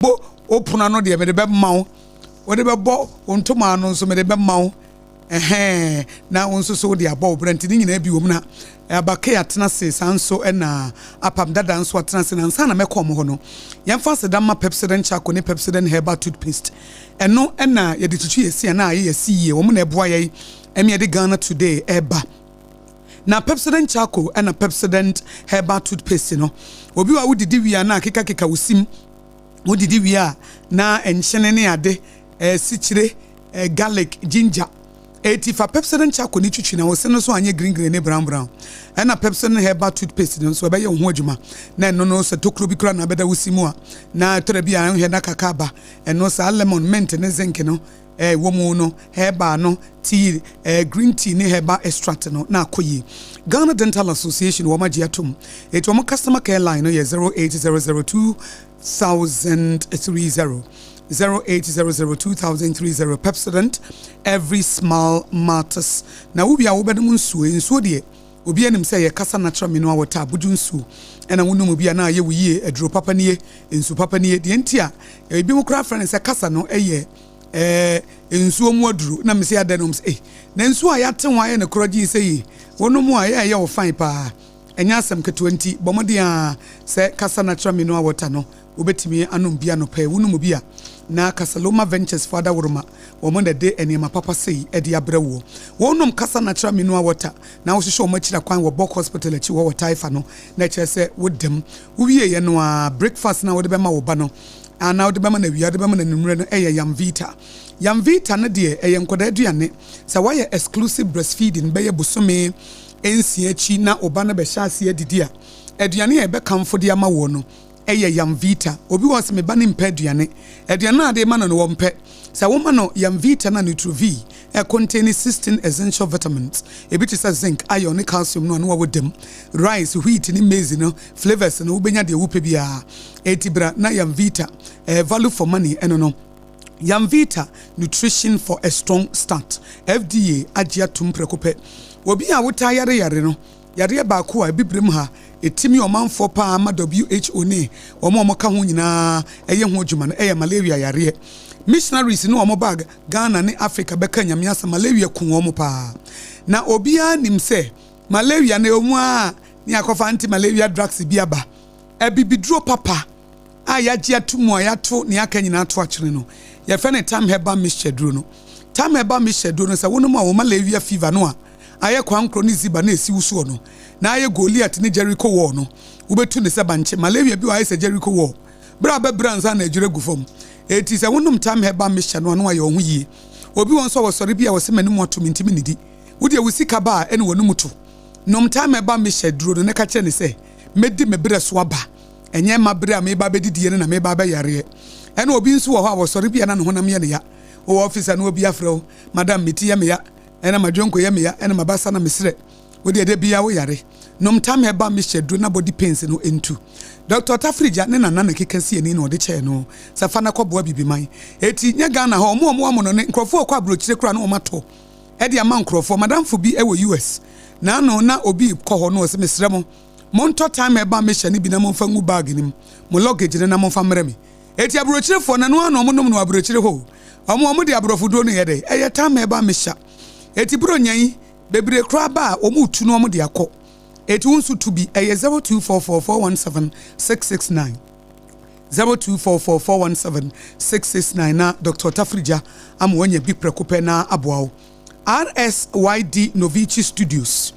bo opuna no de me de be mawo wo de be bo ontoma no so me de be mawo na wonso so de abo brent ni nyina bi wo na abake atena se sanso na apam dada nso atena se na nsa na mekom ho no yemfa se da ma pepsodent charcoal ne pepsodent herbal toothpaste eno na ye de tutu yesi na aye yesi ye wo na eboa ye eme ye de Ghana today eba na pepsodent charcoal na pepsodent herbal toothpaste no obi wa wudidi wi na keka wosim wudidi wi na enhyene ne ade sichire garlic ginger 85 pepsodent charcoal ni twitwi na wo se no so anye green ne brown na pepsodent herbal toothpaste no so be ye ho adwuma na no se tokro bi kura na beda wusimu a na tora bi an he na kakaba eno sa lemon mint ne zinc no womu no herbal no tea green tea ne herbal extract no na akoyi Ghana Dental Association wo magye atom eto mo customer care line no ye 08002 1030 0800230 Pepsodent every smile matters na wo bia wo bedum nsuo de obi anim say ye kasa natural mineral water buju nsuo ena wonum bia na ye wiye aduro papa nie nsu papa nie de ntia e bi mo kra friend say kasa no eye nsuo mu aduro na me say adenom say na nsuo a yate wan ye ne kroji say wonum a ye wo fine pa enya asem ke 20 bomode a say kasa natural mineral water no obetimi anum bia no pa wonum bia na Kasaloma Ventures Father Wuruma woman the day enema papa say edi abrewo wonum kasa natural mineral water na wo hwehwe omachira kwan wo Bok Hospital achi wo taifa no na kire se wodem wo wie ye no a breakfast na wo de bema wo ba no ana wo de bema na wi de bema na numre no Yam Vita na de nkoda aduane se wo ye exclusive breastfeeding be ye bosome ensi achi na oba na be hya ase adidi a aduane e be kamfo de ama wo no Yam Vita obi was me bani mpe aduane ade ma no wo mpe sa wo ma no Yam Vita na Nutriv contain 16 essential vitamins ebiti sa zinc iron calcium no wo dem rice wheat ni maize no flavors no ubenya de wupe bia etibra na Yam Vita value for money no Yam Vita nutrition for a strong start FDA agya tumprekope obi a wota yare no yare ba ko a bibrem ha etimi omanfo pa ma WHO ne omo ka ho nyina eye ho dwuma no eye malaria yare missionaries no omo bag Ghana ne Africa beka nyamiasa malaria ku omo pa na obia nim se malaria na omu a ni akofa anti malaria drugs bi aba ebibidro papa a yaje atumu ayato ne aka nyina ato akere no ye fe ne time herbal mixture duro no time herbal mixture duro no se wonu ma wo malaria fever no a aye kwankro ni ziba na esi wuso no na aye Goliath ni Jericho war no ubetu ne se banche malaria bi wa aye se Jericho war bra ba branza na ejure gufom eti se wonum time heba mission no aye ohun yie obi won so wosori bia wo se mani mu ato mintimi nidi wodi e wusika ba ene wonum to nom time heba mission duro no ne ka kire ne se medi me bre so aba enye ma bre a me ba bedidie na me ba ba yare ene obi nso wo ho a wosori bia na ne honam ye ne ya wo officer na obi afro madam meti ye me ya ena madwonko ye me ya ena mabasa na mesre wodi ede bia wo yare nom time heba mission duro na body pains no entu Dr. Tafrija ne nana na kekasi ani na ode che no safa na koboa bibiman eti nya Ghana ha omo no ne nkrofo kwa brochire kura na omato e de ama nkrofo madam fo bi e wo US na no na obi kɔ hɔ no se mesre mo monto time heba mission bi na momfa ngu bag nim mo luggage ne na momfa mremi eti abrochire fo na no ana omo no abrochire ho omo de abrofudo no ye de e time heba mission eti bro nyan bebre kura ba omo tu no omo de akɔ eti unsu to be a 0244417669 0244417669 na Dr. Tafrija amwonye bi prekope na aboawo RSYD Novici Studios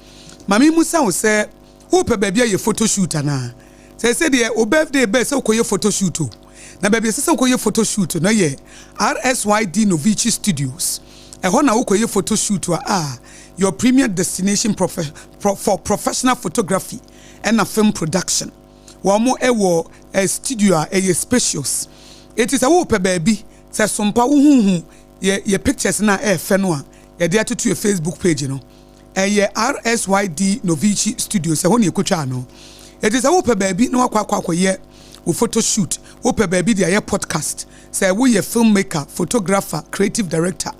mami musa wo se wo pe bia ye photo shoot ana se de o birthday be se ko ye photo shoot o na bia se ko ye photo shoot no ye RSYD Novici Studios e ho na wo ko ye photo shoot your premier destination for professional photography and a film production. Wamo ewo a studio a spacious. It is a whoop baby. Say SOMPA ye pictures na fenwa. Ye there to your Facebook page, you know. Ye RSYD Novici Studios. Say honi kucha no. It is a whoop baby no kwa ye wo photo shoot. Whoop baby dia ye podcast. Say we ye filmmaker, photographer, creative director.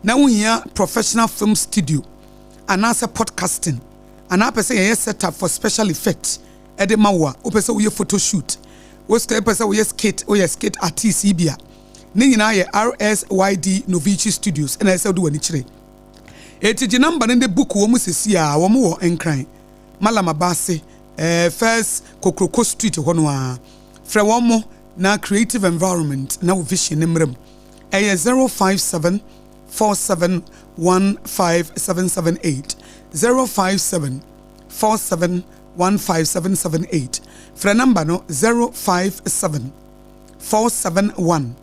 Now we here professional film studio and answer podcasting and I say yes set up for special effects edema wa opese we photo shoot wo sika pesa wo skate artist bia ne nyina ye RSYD Novici Studios and I say do wani kire etiji number ne book wo mu sesi a wo mo wo enkran malama base first Kokroko Street hono a fra wo mo na creative environment na vision nemrem 057 4715778 057 4715778 fra number no 057 471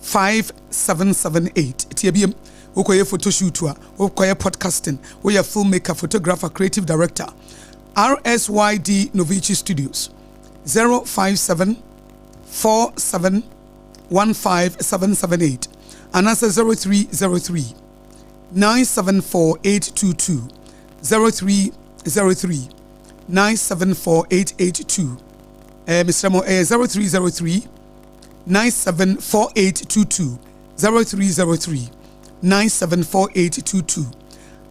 5778 tiebiem wokoye photo shoot wa wokoye podcasting woye filmmaker photographer creative director RSYD Novici Studios 057 4715778 and answer 0303 974822 0303 974882 Mr. Mo 0303 974822 0303 974822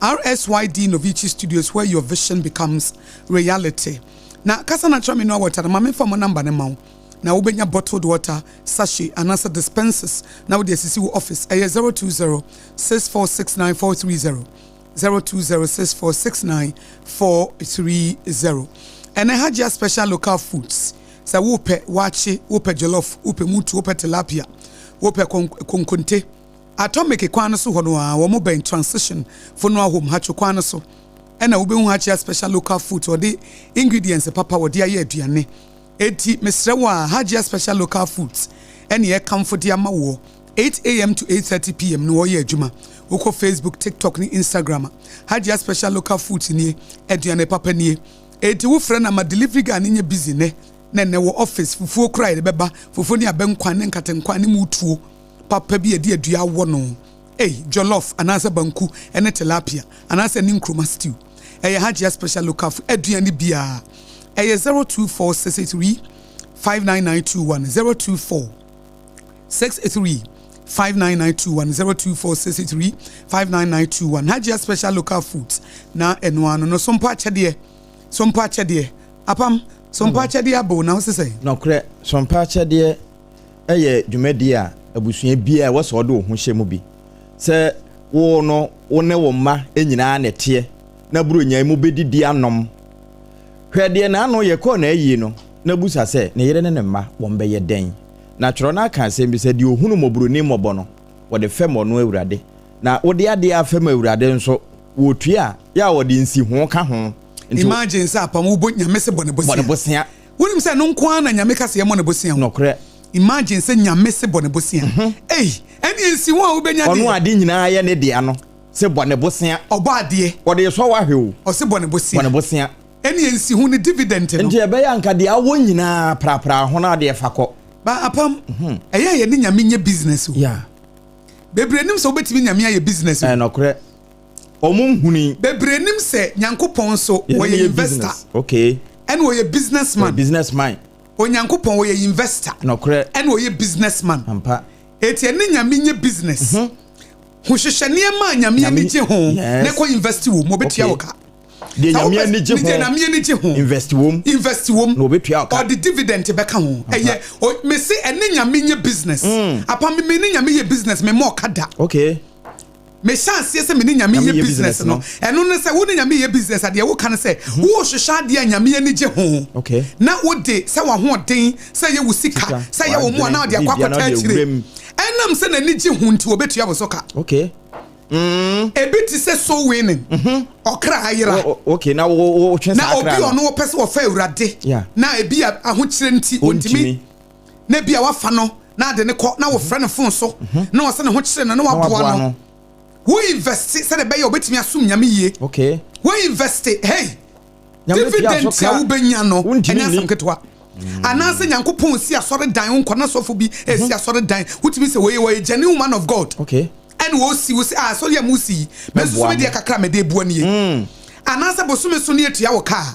RSYD Novici Studios, where your vision becomes reality. Now, Kasana Chami no water, mame for my number now. Now, ubenya bottled water, sachet, and answer dispensers. Now, the CCU office, 020 6469 430 020 6469 430. And I had just special local foods. So, upe wachi, upe jollof, upe mutu, upe tilapia, upe konkonte. Atomic kwana so hono a wo mo ben transition for no home hacho kwana so ena wo be hu hachi special local food or the ingredients papa wo dia ye aduane eti mesre wa haji special local foods ene ye comfort ya ma wo 8 a.m. to 8:30 p.m. no wo ye adwuma wo ko Facebook, TikTok ni Instagram haji special local foods ni aduane papa ni eti wo frɛ na ma delivery guy ni busy ne wo office fufuo kra de beba fufuo ni abenkwan ne nkatenkwan ni mutuo papa bi edi adua wo no jollof anasa banku ene tilapia anasa ni nkruma stew haji special local food aduane bia 024 683 59921 024 683 59921 024 683 59921 haji special local foods na enwano no sompa chede apam sompa chede abo na wo sese no kre sompa chede eye dwumadi a abusua bia wo so do ho hye mu bi se wo no wo ne wo ma enyina na te na buru nya mu bedidi anom hwede na ano ye ko na ayi no na busa se ne yere ne ne ma wo mbe ye den na tworo na kan se bi se di ohunu moburu ni mobo no wo de femo no awurade na wo de ade afem awurade nso wo tua ya wo de nsi ho ka ho imagine sa apam wo bo nyame se bone bosia wonim se no nko ana nyame ka se ye mo ne bosia no kre imagine se nyame se bone bosia eni ensi wo a wo benya de ono ade nyina ye ne de ano se bone bosia oba ade wo de so wa hwewo o se bone bosia eni ensi hu ne dividend no nti e be ya nka de awo nyina prapra ho na de fakọ ba apam ye ne nyame nye business o yeah bebre nim se obetimi nyame aye business o no kre omunhuni bebre nim se nyankopon so wo ye investor okay and wo ye businessman onyankopon wo ye investor no kre and wo ye businessman ampa eti ne nyame nye business ho hwehwene ma nyame ani je ho ne ko invest wo mo betua wo ka de nyame ani je ho invest wo no betua wo ka or the dividend be ka ho eye me se ene nyame nye business apa me ne nyame ye business me mo kada okay me chance se me ne nyame ye business no eno ne se wo ne nyame ye business ade wo kan se wo hwehwa de nyame ani je ho okay na wo de se wa ho den se ye wo sika se ye wo mo na de akwakota akire enam se na ni je ho nti obetua wo soka okay ebiti se so winning okra ayira okay na wo twensa akra na obi ono wo pese wo fa awurade na ebi ahokire nti ontimi na bia wafa no na de ne ko na wo frɛ ne phone so na wo se ne ho kire na waboa no wo invest se de be ye obetimi asum nyame yie okay wo invest hey dividend ya wo benya no enya sam ketwa anase nyankopon si asore dan nkona sofo bi esi asore dan wutimi se we genuine man of God okay and wo si so ya musi mesusu me de kakra me de bua nie anase bosume so ne etua wo ka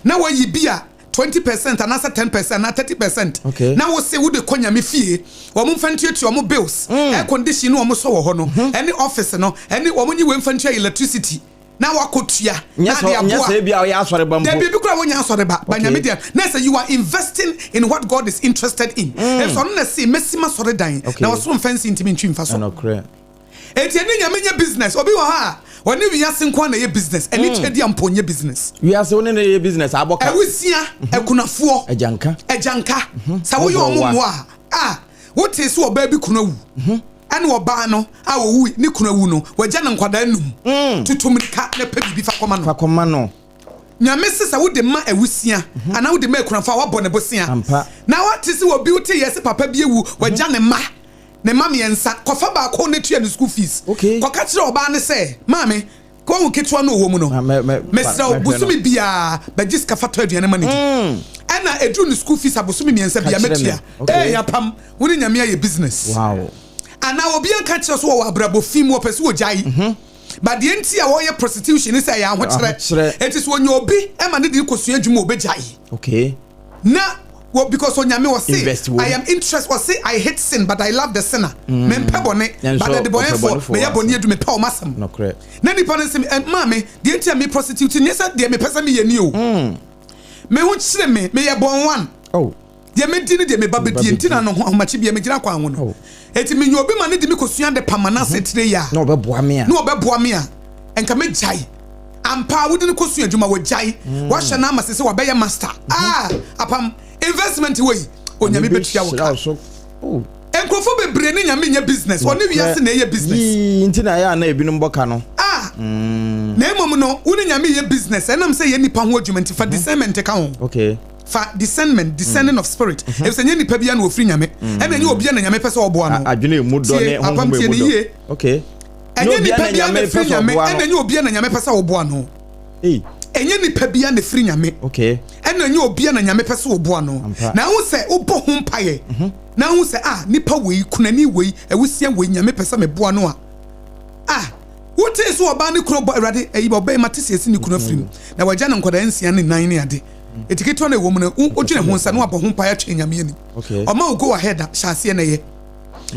na wo yi bia 20% anase 10% na 30% okay. na wo se wo de konya me fie wo mo mfantu etua mo bills air condition wo mo so wo ho no any office no any wo mo nyi we mfantu electricity na wakotua na de aboa nyese bia ya asore ba mpo de bi kura wonya asore ba nyame dia na say you are investing in what God is interested in if so na say mesima sore dan na waso fancy ntimi ntwi mfa so no clear eti ene nyame nya business obi wo ha woni wiase nko na ye business eni twedi amponye business wiase woni na ye business aboka ewusia ekunafo ejanka sa wo yo omo a what is wo ba bi kunawu ane oba no a wo wu ni kunawu no wagya na nkwada num tutumrika na pa bibi fa koma no nyame sesa wo de ma ewusia ana wo de ma ekunafo a wabɔ ne bosia na what is wo beauty yes papa bi ewu wagya ne ma ne mama yensa kofa ba ko ne tua ne school fees ko ka kire oba ne say mama ko wo ketwa no wo mu no mesra busumi bia ba jiska fato aduane manage ana edu ne school fees abusumi miensa bia metua yapam woni nyame aye business wow ana obi an ka kire so wo abrabo film wo pese wo jai but the enti a wo ye prostitution is say ya ho kire enti so onye obi e ma ne di kosua adwuma obejai na well, because onyame was say I am interested was say I hate sin but I love the sinner me pebone but the boy for me yaboni adu me pe o masam no correct na ni pon say mama the enti me prostitute ni say de me pesa me yeni o me hu kire me yabon one de me di ni de me baba di enti na no ho machi bia me gina kwa ho no eti me nyobi ma ne di me kosua de pamana setire ya no obeboa me a enka me jai ampa wudi ni kosua adwuma wo jai wa hye na amase se wa be ye master apam investment way onyame betua wo enkrofo bebre ne nyame nya business oni wiase na ye business nti na ya na ebinum boka no na emom no woni nyame ye business enam say ye nipa ho adwuma nti fa discernment ka ho fa discerning of spirit if say nipa bia na ofri nyame e na nye obi na nyame pese oboa no adwene emu do ne ho mu enye nipa bia na ofri nyame e na nye obi na nyame pese oboa no enye nipa bia na firi nyame ena nye obi na nyame pese oboa no na hu se obo ho mpaye na hu se nipa wei kunani wei ewusia wei nyame pese me boa no wote so oba ne kuro bo awrade eyi bo be matese esi ne kuro firim na wagya na nkoda nsia ne nan ne ade etiketo na ewo na odwene ho nsa no abo ho mpaye atwe nyame ani o go ahead hyase na ye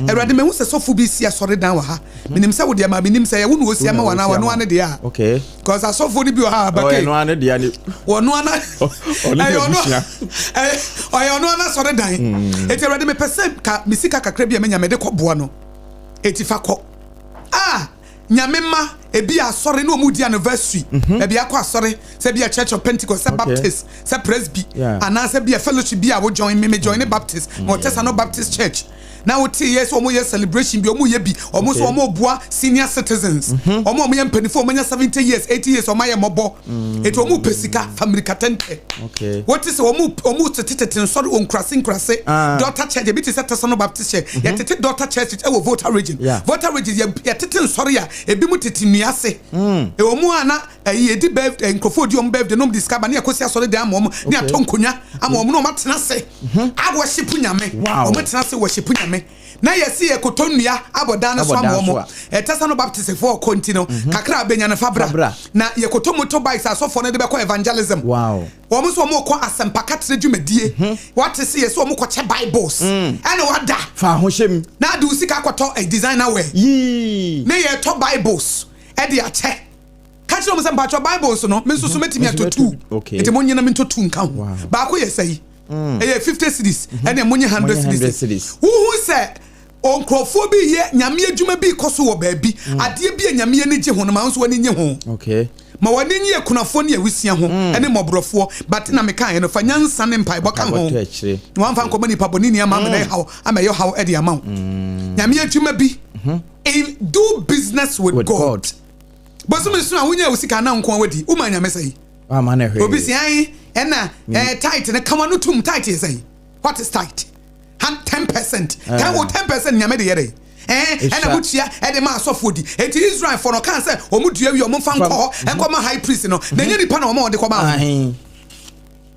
awrade me hu se sofu bi si asore dan wa ha minim se wo de ma minim se ye wo no osia ma wana wano ane de cause asofu ni bi ha ba ke no ane de ani wono ana ono ana sore dan eti awrade me pese ka misika kakra bi amenya me de koboa no eti fa ko nyame ma ebi asore no omudi anniversary ebi akọ asore se bi a Church of Pentecost se Baptist se Presby ana se bi a fellowship bi a wo join me join Baptist mo tesa no Baptist church na wo tie yes omo ye celebration bi omo ye bi omo so omo bua senior citizens omo ye mpanifo omo nya 70 years 80 years omo ye mobo eto omo pesika family katente what is omo tetete sori onkrase daughter church bi tese tesa no Baptist church ye tete daughter church e wo voter region ye tete sori a ebi mu tete nuase e omo ana ye di birthday enkrofo di omo birthday no discover na yakosi asori de amom na atonkonya amom no matena se a worship nyame omo tena se worship nyame na yesi ekotonua abodan so amomo etesa no Baptist for continue kakra benya na fabra na yekoto motorbikes asofo ne de be ko evangelism omo so omo ko asempa katre dwumadie what is yes omo ko che bibles and wada fa ho hyem na de usika akoto a designer wear na ye to bibles e de ache katre omo sempa to bibles no me so metimi atotu ete mo nyina me totu nka ho ba ko yesai 50 cities and then money 100 cities who say onkrofo bi ye nyame adwuma bi koso wo baabi ade bi nyame ne gye ho no ma nso wani nye ho ma wani nye kunafo ne awusia ho ene mobrofo but na me kan no fa nyansa ne mpai boka ho no amfa nko mani paboni ni ama me hawo ama yo hawo e de ama nyame adwuma bi do business with God but so me so awunya awusika na nko wadi uma nyame sai obi si ai ena tight ne kama no tum tight say what is tight 10% can go 10% nyame de yere ena butia e de ma asofodi eti Israel for no kan say omudua wi omfa nko enko ma high priest no na nyani pa na omo de ko ba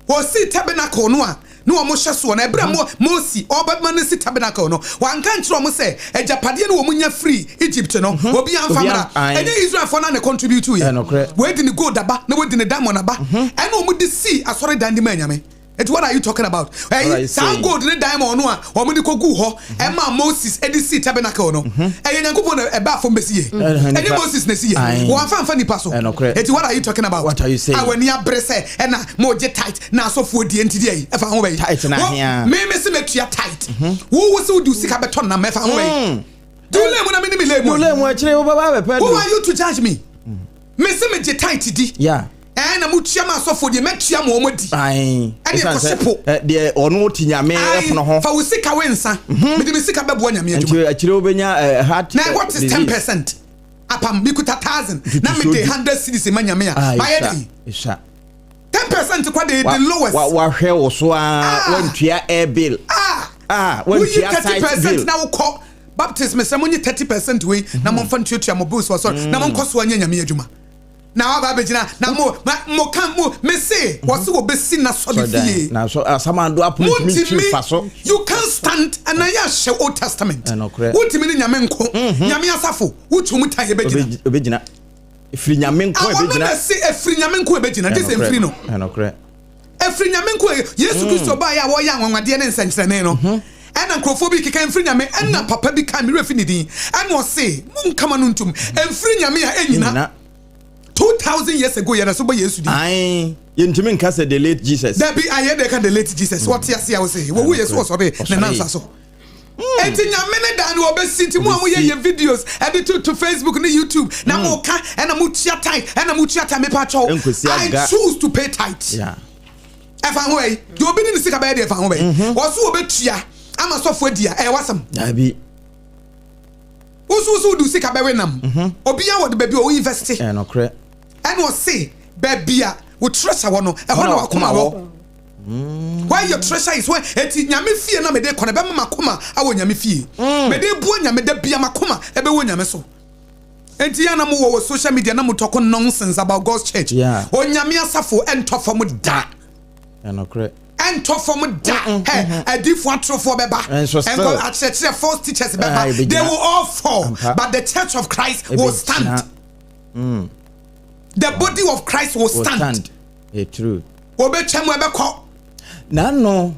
wo si tabernacle no a no omo hyeso na ebra mosi obadma ne si tabernacle no wan kan kire omo say ejapade no omunya free Egypt no obi amfamra ene Israel for na ne contribute ye we di ne gold aba na we di ne diamond aba ena omo di si asore dan di ma nyame What are you talking about? Hey, sound good the diamond no a omo de kogu ho e ma Moses edisi tabernacle no. E Nyankopon e ba fo mbesi ye. E Moses na si ye. Wo anfa nipa so. What are you talking about? What are you saying? Awani abrese e na mo je tight na asofo die ntidi yi. E fa ho be. Tight na hia. Me se metua tight. Wo se do sika beton na me fa ho be. Do le mo na me ni me le mo. Do le mo akire wo baba be. Who are you to judge me? Me se me je tight di. Yeah. Na mutua ma asofo de metua mo omodi. Ai. Ene ko sepo. De ono ti nyame efono ho. Fa wo sika wensa. Me de me sika bebo nyame adwuma. Akire obenya heart. Now what is 10%? Apam me kuta 1,000. Na me de 100 cedis ma nyame a. Ba ye Isha. 10% kwa the lowest. Wa hwe wo so a wantua air bill. Wantua site bill. Na wo ko baptism se monye 30% we na mo fa ntuatua mo bills so na mo nkoso anya nyame adwuma. Na wa ba begina na mo kan mo me say wo se wo besi na so de fie na so asamando appointment fa so you can't stand and I share Old Testament wotimi ni nyame nko nyame asafo wotumu taye begina efri nyame nko begina I say efri nyame nko begina this efri no efri nyame nko Yesu Kristo ba ya wo ya nwanwade ne nsankyerene no ena nkrofo bi keka efri nyame ena papa bi kan mi refi ni din ena o say mun kama no ntum efri nyame a enyina 2,000 years ago yana so ba Yesu di ai yentimi nka say the late Jesus there be aye dey ka the late Jesus what ya say I will say wo Yesu so be na nansa so enti nyame ne dan wo be sinti mo amoye ye videos edit to Facebook and YouTube na mo ka na mo tia time me pa chow I choose to pay tithe yeah if I way you obi ni sika ba dey if I way wo so obetua ama sofo dia wasam abi usu du sika ba we nam obi ya wo de baby o invest and was say baby wo treasure wo no e ho na wakoma wo why your treasure is when eti nyame fie na me de kona be makoma awo nyame fie me de buo nyame da bia makoma e be wo nyame so enti ya na mo wo social media na mo talk nonsense about God's church o nyame asafo entofo mo da and tough from da a different trofo beba and God actually false teachers beba they will all fall but the church of Christ will stand the body of Christ will stand true obechemu ebeko na no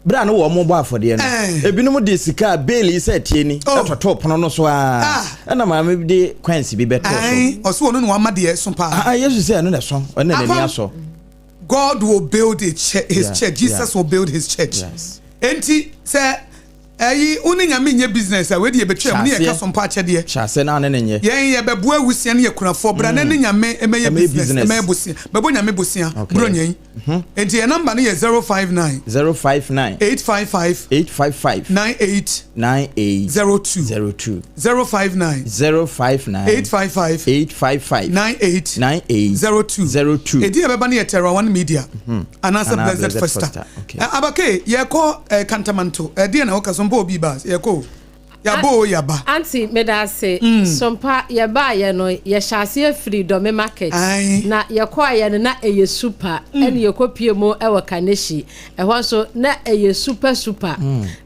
bra no wo mo bo afode no ebinum de sika bail se tie ni etoto pono no so na ma me de kwansi bi beto so oso no no amade so pa yesu say no na so na na so God will build his church. Jesus will build his church. Yes. Enti say uni nyame nye business we de betwa mu ne ka sompa chede chase na ne nye ye bebo awusia ne yakuna fo bra ne nyame emeye business emeye bosia bebo nyame bosia bro nyen enti your number no ye 059 855 98 059 855 98 edi beba ne Terra One Media anasa Blessed Festa abake ye ko Kantamanto edi na okaso Bo bibas yeko yabo yaba anti medase sompa yaba ye no ye hyase freedom market na yeko aye na eye super ene yekopie mu ewo kaneshi ehwo so na eye super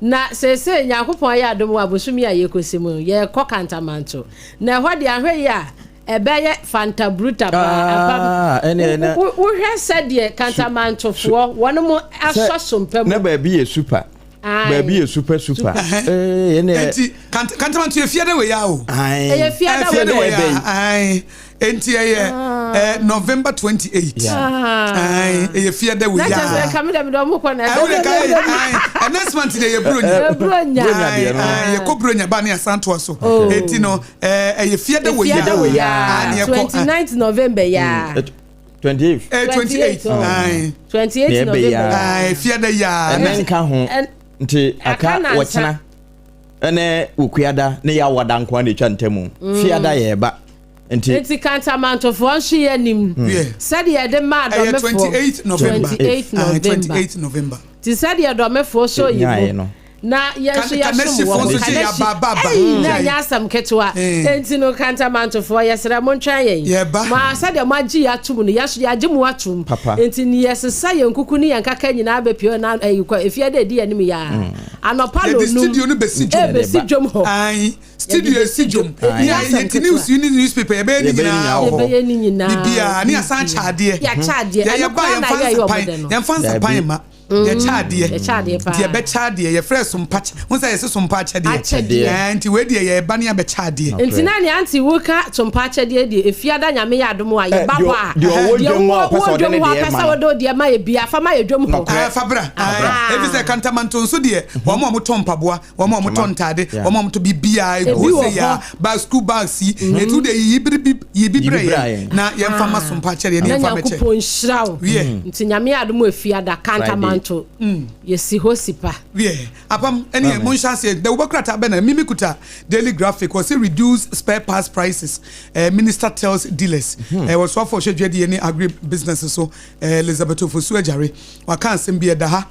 na sese Yakopon ya adom abosumi ayekosimu ye ko Kantamanto na ehwo de ahwe ya ebeye Fanta Bruta ba ene wo hwe sede Kantamanto fo wono mu aso sompa mu na ba bi ye super baby is super enti Kantamanto ye fiade we ya o ye fiade we enti November 28 ye fiade we ya na come dem do mo ko na next month dey ye bronya ye ko bronya ba na santo so enti no ye fiade we ya 29th November ya 28 November fiade ya and ka ho nti aka wochena ene ukuada ne ya wada nko na twa ntemu fiada ye ba nti Kantamanto fo nso ye nim said ye de ma do me fo 28 November ti said ye do me fo so yi na yesu ya so na ya sam ketwa enti no Kantamanto fo yesra mo ntwa yen ma said ye magi atum no yesu ya gimu atum enti ni yesesa ye nkuku ni yankaka nyina abepio na ayikwa efia de di anim ya anopa no studio no besi dwom ho studio sijom ya yenti news newspaper ye be ni nyina bibia ni asan chaade ya chaade ya ba ya fansa pan ma ye chade pa ye be chade ye fresh SOMPA won say yes SOMPA chade anti we de ye ba ne be chade ntina ne anti woka SOMPA chade de efiada nyame ya adom a ye ba ho a de wo pesa de pesa do de ma ye bia fa ma ye dwom ho fa bra e say kantamanto so de wo mo tompaboa wo mo tontade wo mo to bibia e go say ya ba school bag si e tu de yibibre na ye mfama SOMPA chade ne mfama che yakupon shraw nti nyame ya adom efiada kantamanto yesi hosipa apam ene mo chance de wo krata be na mimi kuta daily graphic was reduce spare parts prices minister tells dealers was for shedwe any agri businesses so Elizabeth Ofosu Ajare wa kan sem bi da ha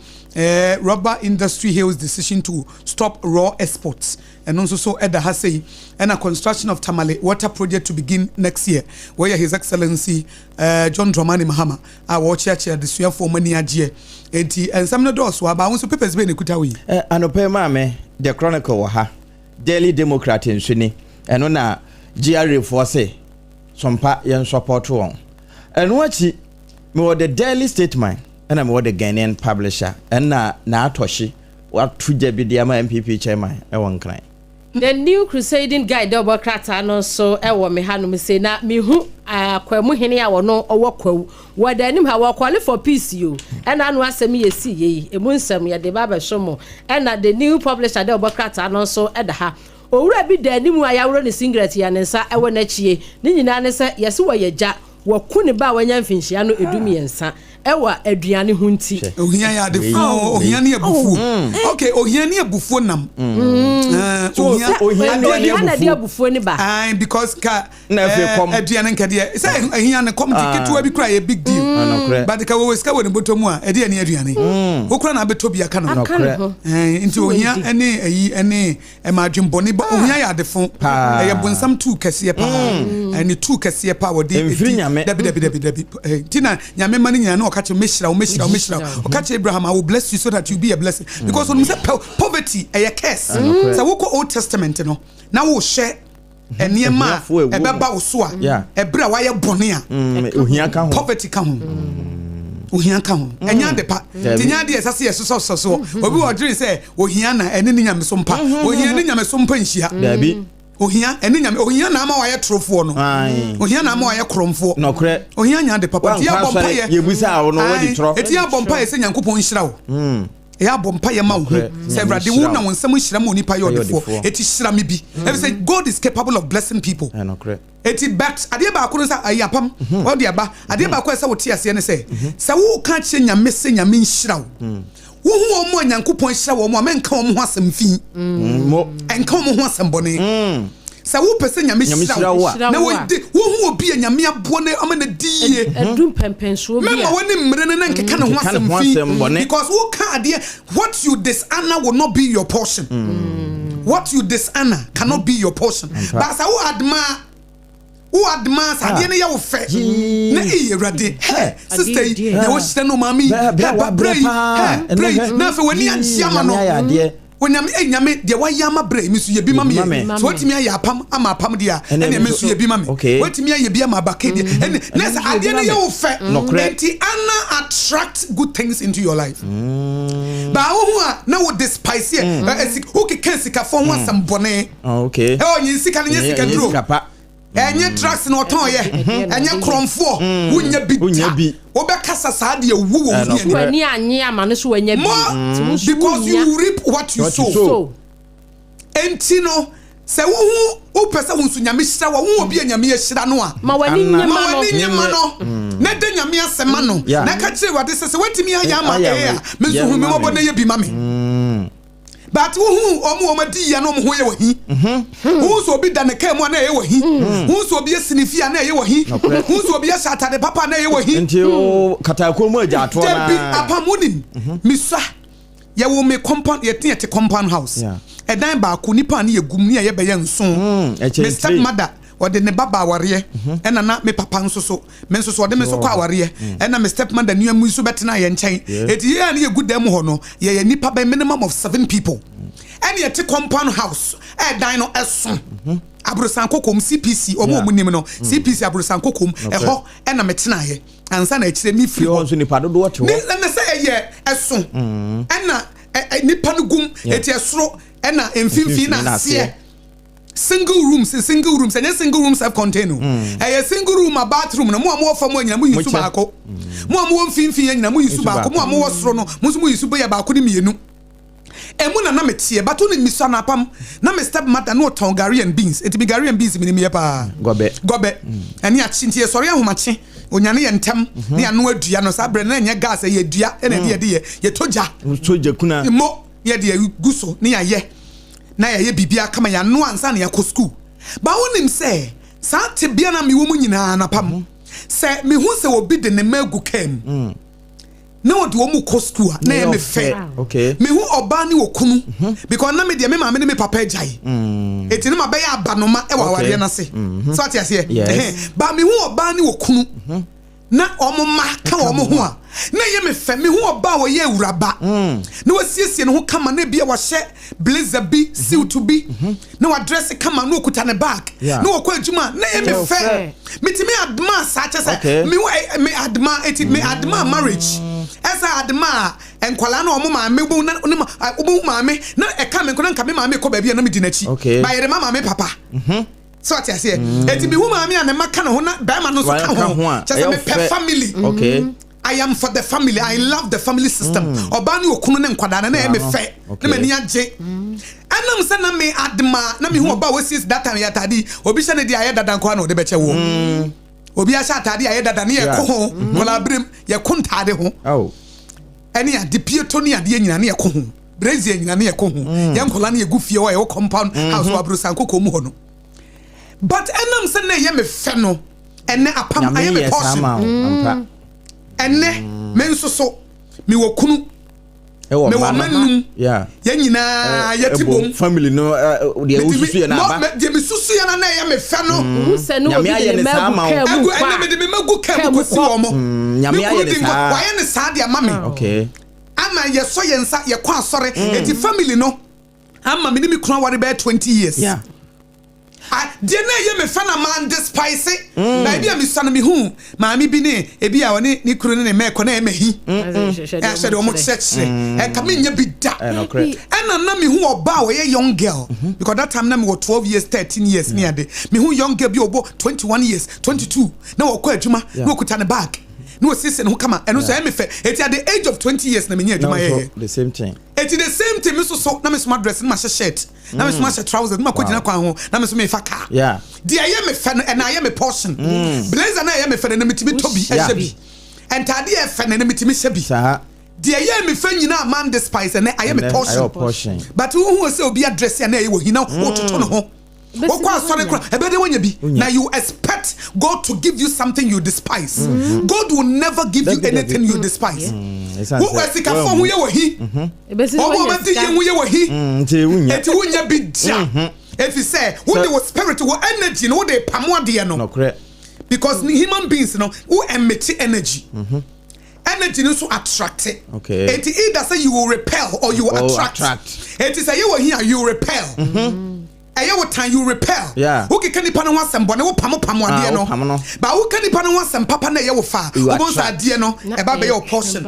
rubber industry hails decision to stop raw exports and also so eda ha say and a construction of Tamale water project to begin next year where His Excellency John Dramani Mahama our church the suya for many agie enti and some no dos wa ba won so papers be ne kuta wi anope ma me the chronicle wa ha Daily Democrat nsuni eno na GRA for say SOMPA yen support won eno achi me the Daily Statement and I'm the Ghanaian publisher and na atoshi what tuja bi dia ma MPP chairman e won kran the new crusading guy double crata no so e wo me hanu me say na me hu akwamu hene a wo no owo kwawu wo da nim ha wo call for peace you and anu asem ye si ye emu nsem ye de baba shomo and the new publisher double crata no so e da ha owura bi da nim ayawro ne singlet ya ne nsa e wo na chie ni nyina ne se yesi wo yeja wo kuni ba wanya mfinhia no edumi ensa ewa aduane ho nti ohia ya de fo ohia ne abufu okay ohia ne abufu nam ohia na de abufu ni ba because ka na fe kom aduane nka de say ohia ne kom tiketu abi kra ye big deal but ka we ska we ne botomu a ede ne aduane okura na beto bia ka no nti ohia ene ayi ene emadwembone ba ohia ya de fo ye bonsam tu kese pa ene tu kese pa wo de dabi tina nyame mani nyana okache meshira okache Abraham, I will bless you so that you be a blessing because when we say poverty a curse so we go Old Testament no now we share eniema ebeba wo so a ebra wa ye bone a ohia ka ho poverty ka ho ohia ka ho enya de pa tinya de esase yeso obi wo dream say ohia na ene ni nyame so mpa ohia ni nyame so mpa nhia dabi ohia ene nyame ohia na ama wa ye trofo no ohia na ama wa ye kromfo no kre ohia nya de papa ti ya bompa ye yebusa wo no wadi tro eti ya bompa ye se nyankopon hira wo ya bompa ye ma wo se brade wo na won sam hira mo nipa ye odefo eti hira me bi e say God is capable of blessing people no kre eti but ade ba ko no sa ayapam wo de aba ade ba ko sa wo ti ase ne se wo ka che nyame se nyame hira wo hu omo nyankopon hira wo mo amenka wo ho asem fi mo enka wo ho asem bone sa wo pese nyame hira wo na wo hu obi nyame abo ne amana die edum pempenso obi mema woni mmere ne nkeka ne ho asem fi because wo ka ade what you dishonor will not be your portion what you dishonor cannot be your portion but sa wo adma ade ne ya wo fe na iyewrade sister na wo hira no mami pray na fe woni anchiama no wonyame nyame de wayama bre mi so ye bi mame so watimi aye apam ama apam de a ene me so ye bi mame watimi aye bi ama abake de ene nesa ade ne ye wo fe enti ana attract good things into your life ba wo a na wo despise who can sika for ho asam bone okay onyin sika ne sika dro enye tracks no ton ye enye kromfo wunya bi wo be kasa sa de wu wo ni anye amane so wanya bi because you reap what you sow entino se wo pesa wo sunyame hira wo obi anyame hira no a ma wani nyama no na de nyame asema no na ka kire wade se watimi ayama me so hu me mo bone ye bi mame but who omo di ya no mo ho ye wahi who so bi da ne ka mu na ye wahi who so bi sinifia na ye wahi who so bi satade papa na ye wahi nti o katako mu aja to na bi apamunim misa ye wo me compound ye tie compound house edan ba ko nipa na ye gum ne ye be ye nson me step mother ode ne baba aware ena na me papa nsoso me nsoso ode me so kwa aware ena me step mother nua mu so betena ye nchen eti ye na ye gudam ho no ye nipa by minimum of 7 people and ye te compound house dan no eso abrosan kokom CPC omo nim no CPC abrosan kokom ho ena metena ye ansa na akire mi free ho so nipa dodo to na say eso ena nipa no gum eti esoro ena emfimfi na se single rooms and single rooms self contained a single room a bathroom no mo fam anyina mo yisu baako mo mfimfi anyina mo yisu baako mo soro no mo yisu boya baako ni mienu emu na metie bato ni miso na apam na me step mother no ton Gary and beans eti bi Gary and beans mi pa gobe ani a chintie sori ahomache onyane ye ntem ne ano adua no sa bre na nya gas ye dua na ye toja kuna mo ye de guso ne ye na ye bibia kama ya no ansa na ya ko school ba wonim se sa te bia na me wo mu nyina na pam se me hu se obi de ne magu kam na odi wo mu ko school na ye me fe okay me hu oba ni okunu because na me de me ma me papa jai eti na ma be ya abanoma e wa ware na se so ati ase ba me hu oba ni okunu na omoma ka omo ho a na ye me fe me hu oba wo ye uraba na wasiesie no ho kama na bia wo hye blazer bi suit to be na wa dress kama no okuta ne bag na wo kwa adwuma na ye me fe metimi adma sa che se me adma eti me adma marriage esa adma enkwala na omoma me bu na obu maame na e ka me nka me maame ko ba bia na me di na chi ba ye mama me papa so ati ase eti me hu maame a ne maka na ho na ba ma no so ka ho che se me pe family okay I am for the family. I love the family system. Obani okunu ne nkwadana na me fe. Na mani age. Anam se na me adma na me hu oba wesis that time yatadi. Obi se ne dia ye dada nkwa na ode beche wo. Obi a sha atade ye dada ne ye ko ho. Kola brem ye kontade ho. Oh. Eni a de pieto ne ade nyina ne ye ko ho. Brezi nyina ne ye ko ho. Ye nkola ne ye gu fie wo ye compound house wa bro sanko ko mu ho no. But anam se na ye me fe no. Ene apam aye me portion. Ene menso so mi wo kunu me wo manum yeah ya nyina ya tibom family no de ususu ya na ba de me susu ya na ya me fe no se no obi de magu ene me de me magu kam ko si omo nyame aye de sa wa ye ne sa de ama me okay ama ye so ye nsa ye kwa asore eti family no ama me ni me kunu ware be 20 years yeah de na ye me fa na man despise na bia me sana me hu maami bi ne e bia woni ni kuro ne me ko na e mahi e shede o mo cheche e ka me nya bi da na me hu oba we young girl because that time na me 12 years 13 years near de me hu young girl bi obo 21 years 22 na wo kwa adwuma na okuta ne bag no sisi no kama eno so me fe eti at the age of 20 years na me nya adwuma ye the same thing eti the same thing me so na me smart dress na ma shirt na me smart trousers na ma ko gina kwa ho na me so me fa car yeah dia ye me fe na ye me portion blazer na ye me fe na metimi tobi ehye bi entade ye fe na metimi hye bi dia ye me fe nyina man despise na aye me portion but who say obi address ya na ye wo hina wo toto no ho now you expect God to give you something you despise. God will never give you anything you despise. Who was the for who you were he? If you say when there was spiritual energy, no they pamodia no. Because human beings, no, who emit energy. Energy is so attractive. Okay. It either say you will repel or you will attract. It is say you were here, you repel. Aye what time you repel. Yeah. Who can nipa no wasem bone wo pamo ade no. Ba who can nipa no wasem papa na ye wo fa. Obonsa ade no e ba be your portion.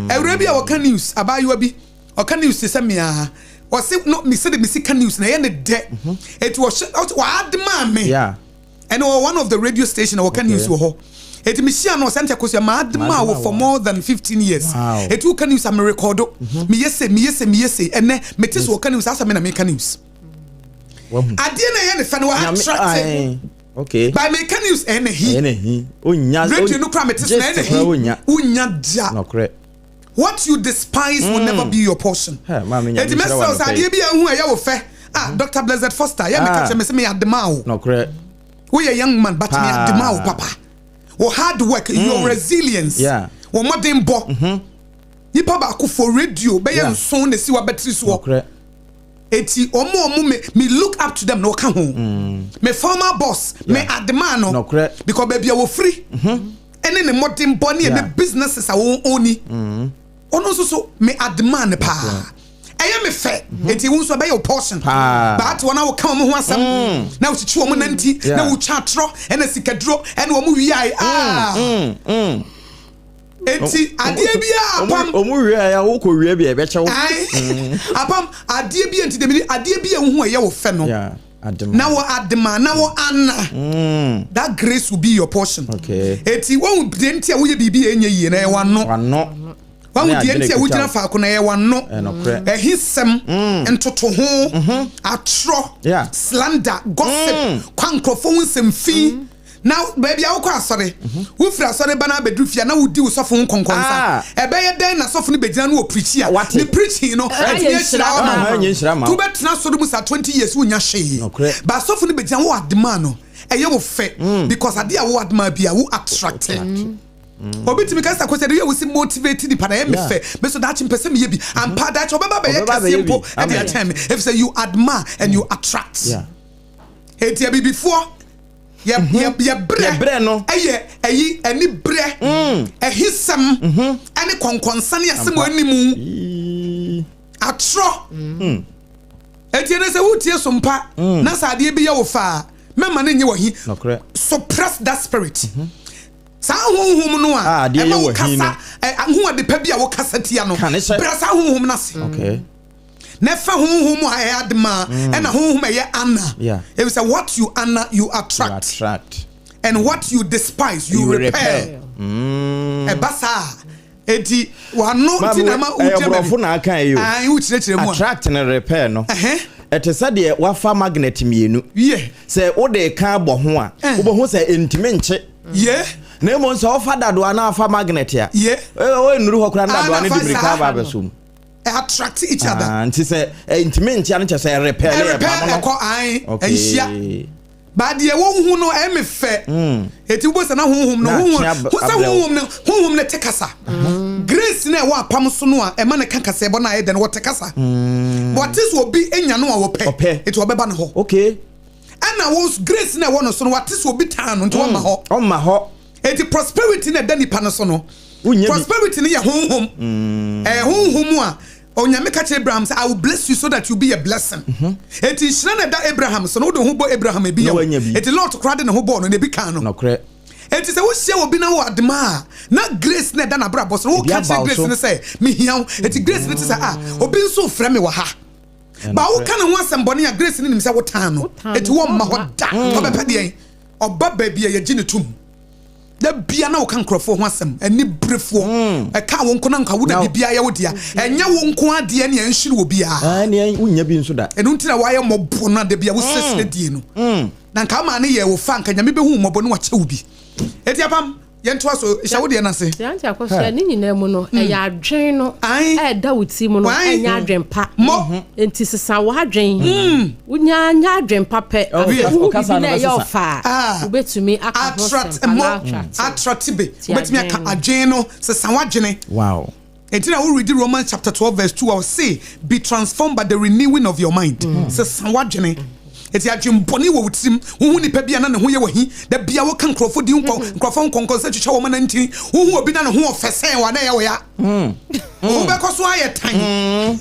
Ewre bia wo kan news abayo bi. O kan news se me a. O se no me se de me sika news na ye ne de. It was adma me. Yeah. And one of the radio station o kan news wo ho. It me share no center ko se ma adma wo for more than 15 years. It who can news am record. Me yese ene me tis wo kan news asa me na me kan news. Adie na ye ne fa no attract. Okay. By make news he. Onya. Radio no crime it na he. Unya. No correct. What you despise will never be your portion. It messels adie bia hu ya wo fe. Dr. Blessed Foster, ya me catch me say me adema o. No correct. We a young man but me adema o papa. Wo hard work, your resilience. Yeah. Wo modern bo. Nipa ba ko for radio be ya nson na si wa battery so. No correct. Eti omo me look up to them no kan ho. Me former boss, me adema no. No correct. Because baby wo free. Ene ne modern body and businesses are oni. Ono so me adema ne pa. Eye me fe. Eti won so be your portion. But when I will come ho asem. Na wo chichi wo nanti, na wo chatro, ene sikadro, ene wo mu wi ai. enti adie bia apam omu wie ya wo ko wie bia be chewo apam adie bia enti de adie bia hu eye wo fe no yeah now adema now anna that grace will be your portion okay enti won denti a wo ye bibi enye yi na e wano won denti a wo gina fa ko na e wano ehisem entoto ho atro slander gossip kwankrofo nsem fi now baby I will sorry we fra sorry bana bedru fia na wo di usofo nkonkonsa ebe ye den na sofo ne begina no preach ya the preaching no to betna so do musa 20 years unya hwe ba sofo ne begina wo adema no eye wo fe because ade a wo adema bia wo attracted obitimi ka sa kwese de we si motivate di pana me fe me so that person me ye bi and pa that obeba be ye kasempo at the time if say you admire and you attract etia bi before ya bre no eyi ani bre ehisem ani konkonsa ne asem animu atro etie ne se wutie sompa na sade bi ye wo fa mema ne nye wahi suppress that spirit sa honhom no a e ma wo kasa ho ade pa bi a wo kasa tia no bra sa honhom na se okay never honhom a adma and honhom e anna it say what you honor you attract and what you despise you repel e basa edi wano ti na ma uche na aka yo u chire mu attract and repel no etesa de wafa magnet mienu say wo de ka bo ho a wo bo ho say entime nche na mo nso ofa dado na afa magnet ya o nuru ho kura dado na di mirika ba besum attract each other and say entime nche an che say repel e ba no ko an enhia ba de wo hu no e me fe eti wo se na honhom no honhom ne tekasa grace na wo apam so no a e ma ne kakasa e bo na e de no wo tekasa what is will be enya no a wo pe eti wo beba ne ho okay ana wo grace na wo no so no what is will be tan no to wo ma ho eti prosperity na dani pa no so no prosperity ne ye honhom honhom a onyame ka che Abraham say I will bless you so that you be a blessing eti shira na da Abraham so no do ho bo Abraham e bi eti Lord krade ne ho bo no ne bi kan no eti say wo hia obi na wo adema na grace na da na bra boss wo ka che grace ne say me hia eti grace ne ti say obi nso frɛ me wa ha ba wo ka ne ho asembone a grace ne nim say wo tan no eti wo ma ho da oba pede oba ba bia ye gine tum da bia na wo kan krofo ho asem ani brefo e ka wo nko na nka wo da bibia ye wo dia enya wo nko ade ne enhiri wo bia ne unya bi nso da enu ntira wa ye mobo na da bia wo sesre die no na nka ma ne ye wo fa nka nyame be hu mobo no wa che wo bi eti apam yento aso hya wo de na se yanti akoso ni nyina mu no e ya adwen no e da wuti mu no enya adwen pa enti sesa wo adwen unya nya adwen pa pe o kasa na ye ofa ubetumi attract be ubetumi aka adwen no sesa wo adwen wow enti na we read Romans chapter 12 verse 2 I will say be transformed by the renewing of your mind sesa wo adwen eti adwemboni wo wutim hu nipa bia na ne ho ye wahi da bia wo kan krofo di nkrofo nkonkonsa twetwa wo mana nti hu obi na ne ho ofesen wa na ye wo ya wo be koso aye tan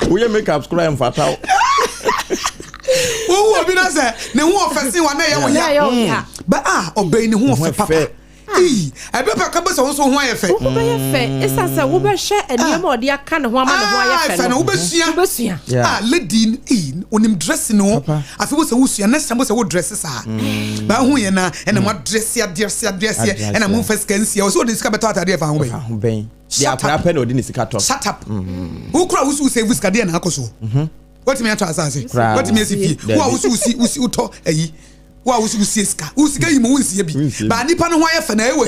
wo ye makeup scrub em fatal wo obi na se ne ho ofesen wa na ye wo ya ba obey ne ho ofe papa ebe pa ka be so ho aye fe wo be ye fe isa se wo be hye eniem odi aka ne ho ama ne ho aye fe no wo be sua lady onim dress no afi wo se wo sua next time wo se wo dress sa ba hu ye na ena mo dress ya ena mo first can see so de sika beto atade fa ho ben dia akra pe na odi ni sika to shut up wo kura wo su save sika de na akoso what me ato asase what me asifie wo wo su uto ayi wa usi ska usika yi mo unsi bi ba nipa no ho ayefa na ewo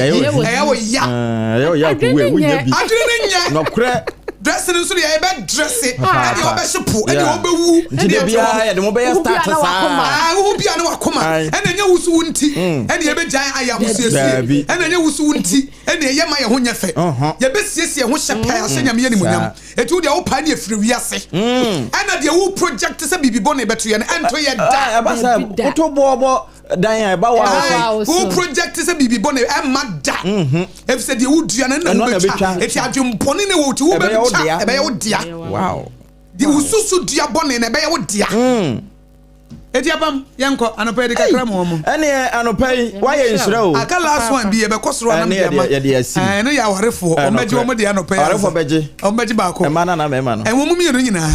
ya ku we unya bi adwene nya no kre dress no so ya be dress e de obe shepu e de obe wu e de bia de mo be start sa wo bia na wakoma e na nya wusu unti e de ye be jan aya husiesie e na nya wusu unti e na ye ma ye ho nya fe ye be siesie ho hyepa ya se nya me ni munyam e tu de wo pa ne afiri wiase e na de wo project se bibibo na beto ye na ento ye da ba sa to bobo dan ya ba wa wo project se bibibo na e ma da e se de wo dua na wo betwa e ti adwempone ne wo ti wo be ebe ye wo dia wow di ususu dia bone na ebe ye wo dia eti apam yanko anopa de kakra mo mo ene anopa why nsira o aka last one bi e be kosoro na me ma no ya warefo o meje o mo de anopa warefo beje o meje ba ko e ma na me ma no enwo mu mienu nyina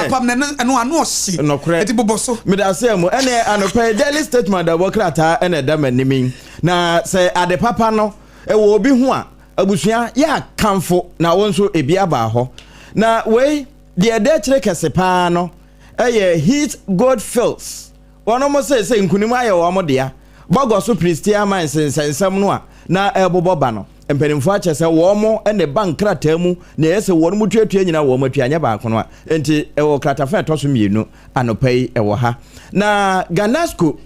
apam na no ano ohye eti boboso me da say mo ene anopa daily statement da bokrata ene da manimi na say ade papa no e wo obi ho a abusua ya kamfo na wonso ebi aba ho na we de de kire kese pa no heat gold fields wono mo say nkunim aye wo mo dia bogo so pristia man sensensam no a na eboboba no empenimfo ache se wo mo ene bankrata mu na yese wo no mutuatua nyina wo matuanya ba ko no a enti ewo kratafa etoso mienu anopai ewo ha na ganasco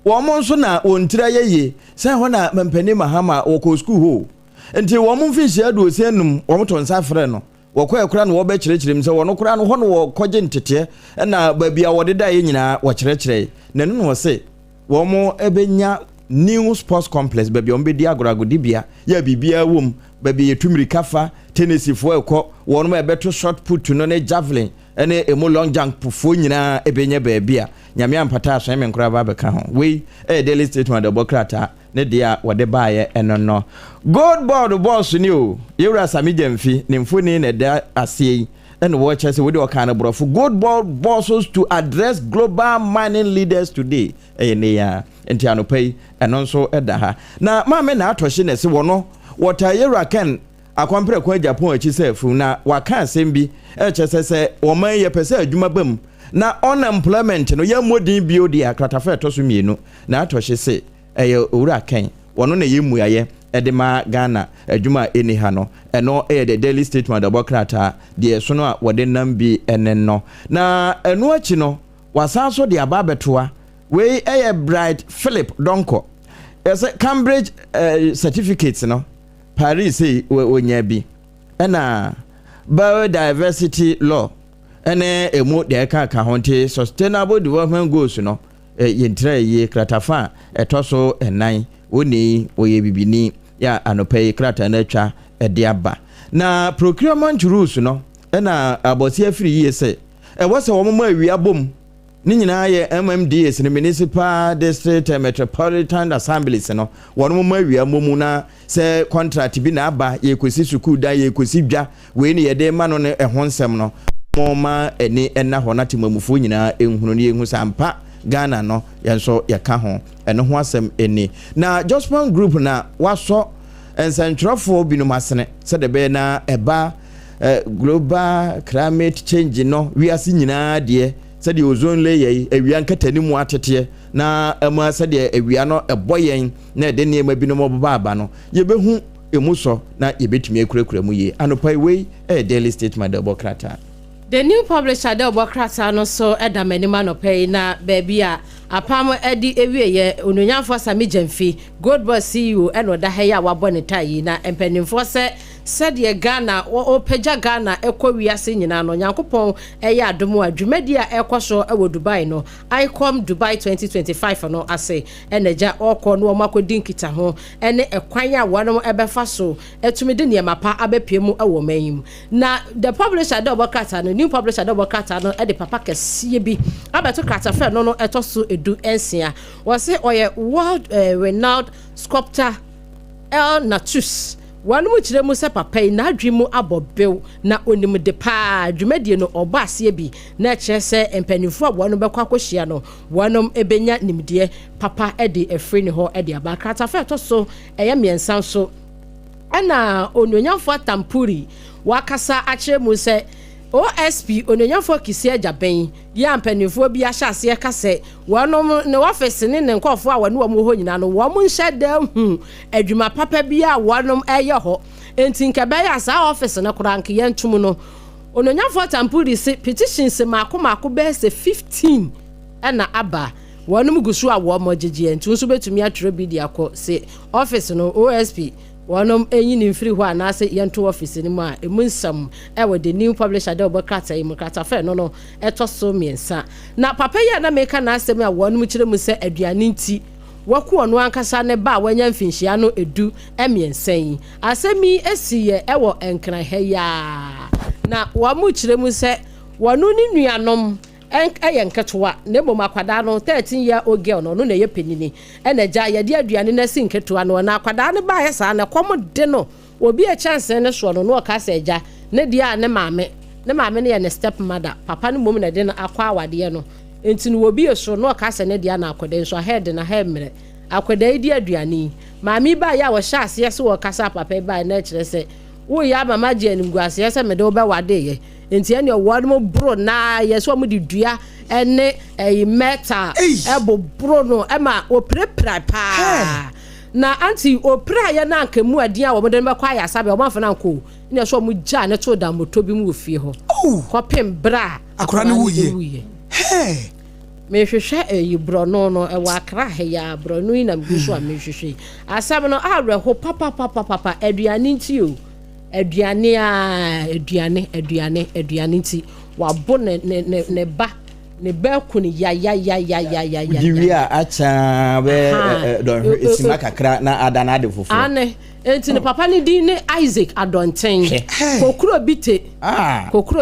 wo mo nso na wontira yeye se ho na mempeni mahama wo ko school ho enti wo mo mfinhia do senum wo mo tonsa frɛ no wokoye kura no wo be kyerɛkyerɛm sɛ wono kura no ho no wo kɔgye ntete na baabia wode da ye nyina wo kyerɛkyerɛ na no no se wo mo ebenya new sports complex baabia wo be di agoragodibia ya bibia wom baabia yetumiri kafa tennis fo ekɔ wo no ebeto shot put no ne javelin ene emo long jump fo nyina ebenya baabia nyame ampata aso me nkura ba beka ho we daily statement of bokrata ne dia wode baaye eno no gold board boss ni o yewra sami jamfi ne mfoni ne da asei ene wo chese wode o kan brofo gold board bosses to address global mining leaders today ne ya enti anopai eno nso eda ha na ma me na atoshe ne se wono wota yewra kan akwampre kwa Japan achi sefu na waka asembi chese se wo man ye pese adwuma bam na unemployment no ya modin bio dia kratafa etoso mienu na atoshe se owura kan wono na yemu aye edema Ghana adwuma eni ha no eno the daily statement about krata de so no wode nambi enenno na eno achi no wasanso de ababetoa we Bright Philip Donko Cambridge certificates no Paris wonya bi ena biodiversity law ene emu de ka honte sustainable development goals no yentra ye kratafa etoso enan oni oye bibini ya anopai krata na twa ede aba na procurement rules no ena abosi afiri ye se wose wo mo awia bom ni nyina ye MMDAs ni municipal district metropolitan assemblies no wono mo awia momu na se contract bi na aba ye kosi sukuu da ye kosi dwa we ni ye de ma no ne ehonsem no moma eni enna ho na temamufo nyina enhunu ne enhu sampa Ghana no yenso yaka ho eno ho asem eni na Jospin group na waso ensentrofo binumasene se de be na eba global climate change no wiase nyina de se de ozone layer awia nkatani mu atete na ama se de awia no eboyen na de ne ma binumo baba no yebehu emuso na yebetumi akurakura mu ye anopai we daily statement of Bokrata. The new publisher de Bokrata no so edamanima no pay na baby a apam edi ewie ye onunyanfo Sami Jamfi Gold Boss CEO eno da heya wabone tayi na empanimfo se de Ghana o peja Ghana ekwa wiase nyina no Nyankopon eya adomo adwumadi a ekoso ewo Dubai no ICOM Dubai 2025 no ase eneja okọ no makodi nkita ho ene ekwan a wono ebefa so etumide ne mapa abepiemu ewo mayim na the publisher de Bokrata no new publisher de Bokrata no e de papa kese bi abeto krata fe no etoso edu ensia wase oye world renowned sculptor El Natus wanu mu kire mu se papa na adwimu abobew na onim de pa adwumadie no oba ase bi na kire se empanifo wanu bekwa akohia no wanu ebenya nimdie papa e de efri ne ho e de abakrata fa to so eye miensan so ana ononyamfo tampuri wakasa akire mu se OSP ononyamfo kisi ajaben ya mpanifo bi ahyase kase wonom ne office ne nkofo a wonu wo ho nyina no wo mo nhye da hu adwuma papa bi a wonom eye ho enti nkebe ya sa office ne koranke ye ntum no ononyamfo tampuri se petitions mako be se 15 na aba wonom gusu a wo mo gege enti nso betumi atwere bi dia ko se office no OSP wonom enyi mfiri ho anase yento office ni mu a emunsam ewe the new publisher de Bokrata imkrata fe no etoso miensa na papa ya na meka na asem a wonom kire mu se aduane nti waku ono ankasa ne ba wanya mfinhia no edu emiensan asemi esiye ewo enkran he ya na wo mu kire mu se wonu ni nuanom ɛyɛ nketewa na ebo makwada no 13-year-old girl no na ye penini ɛna gya ye de aduane na si nketewa no na akwada no ba yɛ saa na kom de no obi a chance ne so no ka sa gya ne dia ne maame ne yɛ ne step mother papa no mom na de no akwa awade no enti no obi so no ka sa ne dia na akwada so head na head mre akwada di aduane maame ba ya wo hya ase so wo kasa papa ba na kyerɛ sɛ wo ya mama gye anim guase sɛ me de wo ba wade ye enti ene wo no bro na yeso mo di dua ene metal ebo bro no ema oprepra pa na anti opra ye na nka mu adin a wo de be kwa ya sabe wo manfa na nko ine so mo gya ne to da moto bi mu ofie ho ko pem bra akora ne wuye me hwehwe bro no e wa akra he ya bro no ina mgu so a me hwehwe asam no awre ho papa aduane nti o aduane nti wabo ne ba kuni ya diwia acha be don esima kakra na adana de fofo ane enti ne papa ne din ne Isaac Adonten kokuro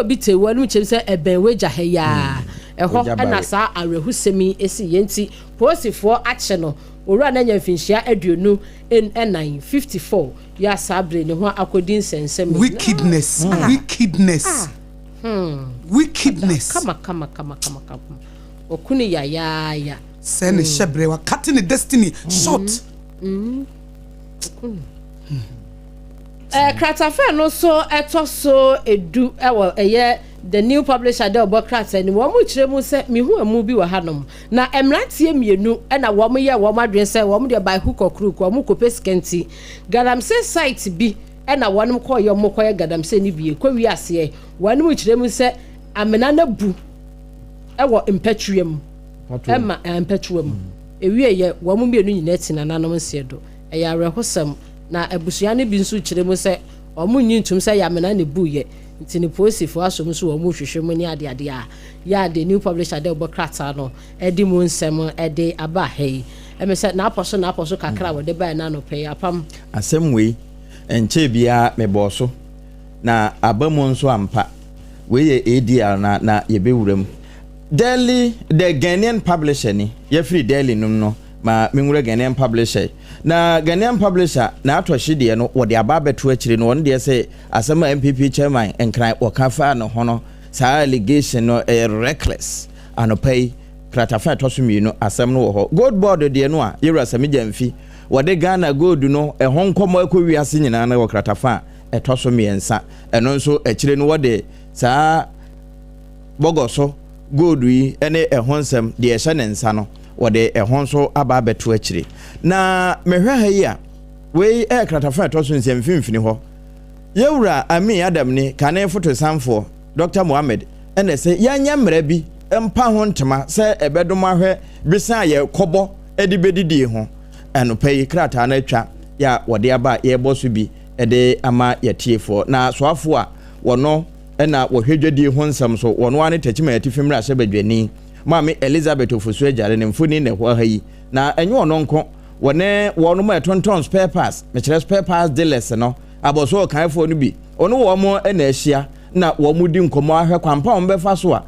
bite wanu chem se eben weja he ya eho na sa arehusemi esi yenti posifo ache no owura na nya mfinhia aduonu en 54 ya sabre ne ho akodin sensem wickedness kama okuni ya send shebre wa cutting the destiny short kratafa no so etoso edu ewo eye the new publisher de obokrata ni wo mu kire mu se mi hu amu bi wa hanom na emrantie mienu na wo mu ye wo madwen se wo mu de by hook or crook wo mu kopeskenti galamse site bi na wonum koyo mu koyo galamse ni bi ko wi ase wonum kire mu se amena na bu ewo impetuum ema impetuum ewie ye wo mu mienu nyina tina nanom se do eya rehosam na abusua ne bi nso kire mu se o mu nyintum se ya amena ne bu ye ntini posifo asom so wo mu hwehwe mu ni ade a ya the new publisher de obokrata no edi mu nsem edi aba hei emese na aposo kakra wo de ba na no pe apam asem we enche bia meboso na abamu nso ampa we ye ADR na ye bewuram Delhi the Ghanaian publisher ni ye free Delhi no ma menwura Ghanaian publisher na Ghanaian publisher na atwahye de no wo de aba beto akire no won de say asema MPP chairman enkran wakafa no hono sa allegation no reckless anopay kratafa tosumi no asem no wo ho gold board de no a yewura samija mfi wo de Ghana gold no honkomo akowiase nyina na wo kratafa etosumi ensa eno nso akire no wo de sa bogoso gold yi ene ehonsem de ehye ne nsa no wode ehonso aba beto akire na mehwe ha yi a we kratafa toso nsem finfini ho yewura ami adam ni kane foto samfo Dr. Mohammed ene se yanya mra bi empa ho ntema se ebedom ahwe bisa ye kobo edi bedidi ho enopai krata na atwa ya wode aba ye boso bi ede ama yetiefo na soafo a wono ena wohwedwadi ho nsam so wono ane tachima yatifimra ahye badwani Mami Elizabeth ofusu ejare ne mfuni ne ho ha yi na enye ono nko wono ma tonton spare parts me kire spare parts dealers no aboso kanfo no bi ono wo mo na ahia na wo mu di nkomo ahwe kwampa wo befa so a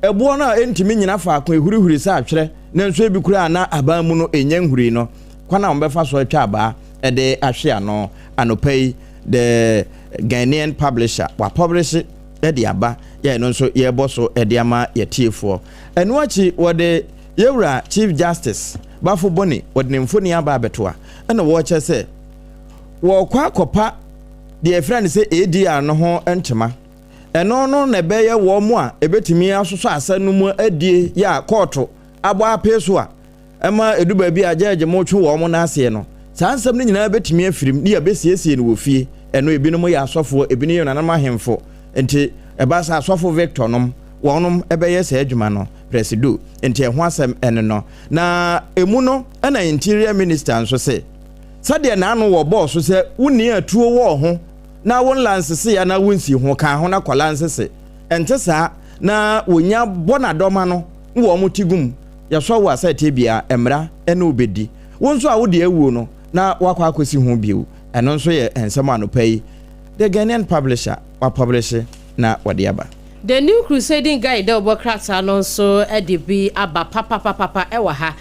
ebuo na entimi nyina fa akon ehurihuri sa atwere na nso ebi kura na aban mu no enya nhuri no kwana wo befa so atwa aba ede ahwe ano anopai the Ghanaian publisher wa publish ede aba ya no nso ye boso ede ama yetiefo eno achi wode yewura chief justice bafo boni wode ne mfoni aba abetoa ena wo che se wo kwa kopa de friend se ADR no ho entema eno no na beye wo mu a ebetimi asoso asanu mu adie ya court abo apeso a ema eduba bi ajeje mo twu wo mo na ase no sansam ni nyina betimi afirim ni abesiesie no wo fie eno ebinom ya asofo ebini yo nanam ahemfo enti ebasa asofo Victor nom wonom ebeye se adwuma no presido enti ho asem eno no na emu no na interior minister nso se sade na anu wo boss se wuni atuo wo ho na won lansese ya na wonsi ho kan ho na kwalansese ente sa na wonya bona doma no wo mo tigum ya so wa site bia emra ene obedi wonso a wo de awuo no na wakwa akosi ho biu eno nso ye ensem anopai the Ghanaian publisher wa publish na wadiaba The new crusading guide the Obokrata no so edibi aba papa ewa ha.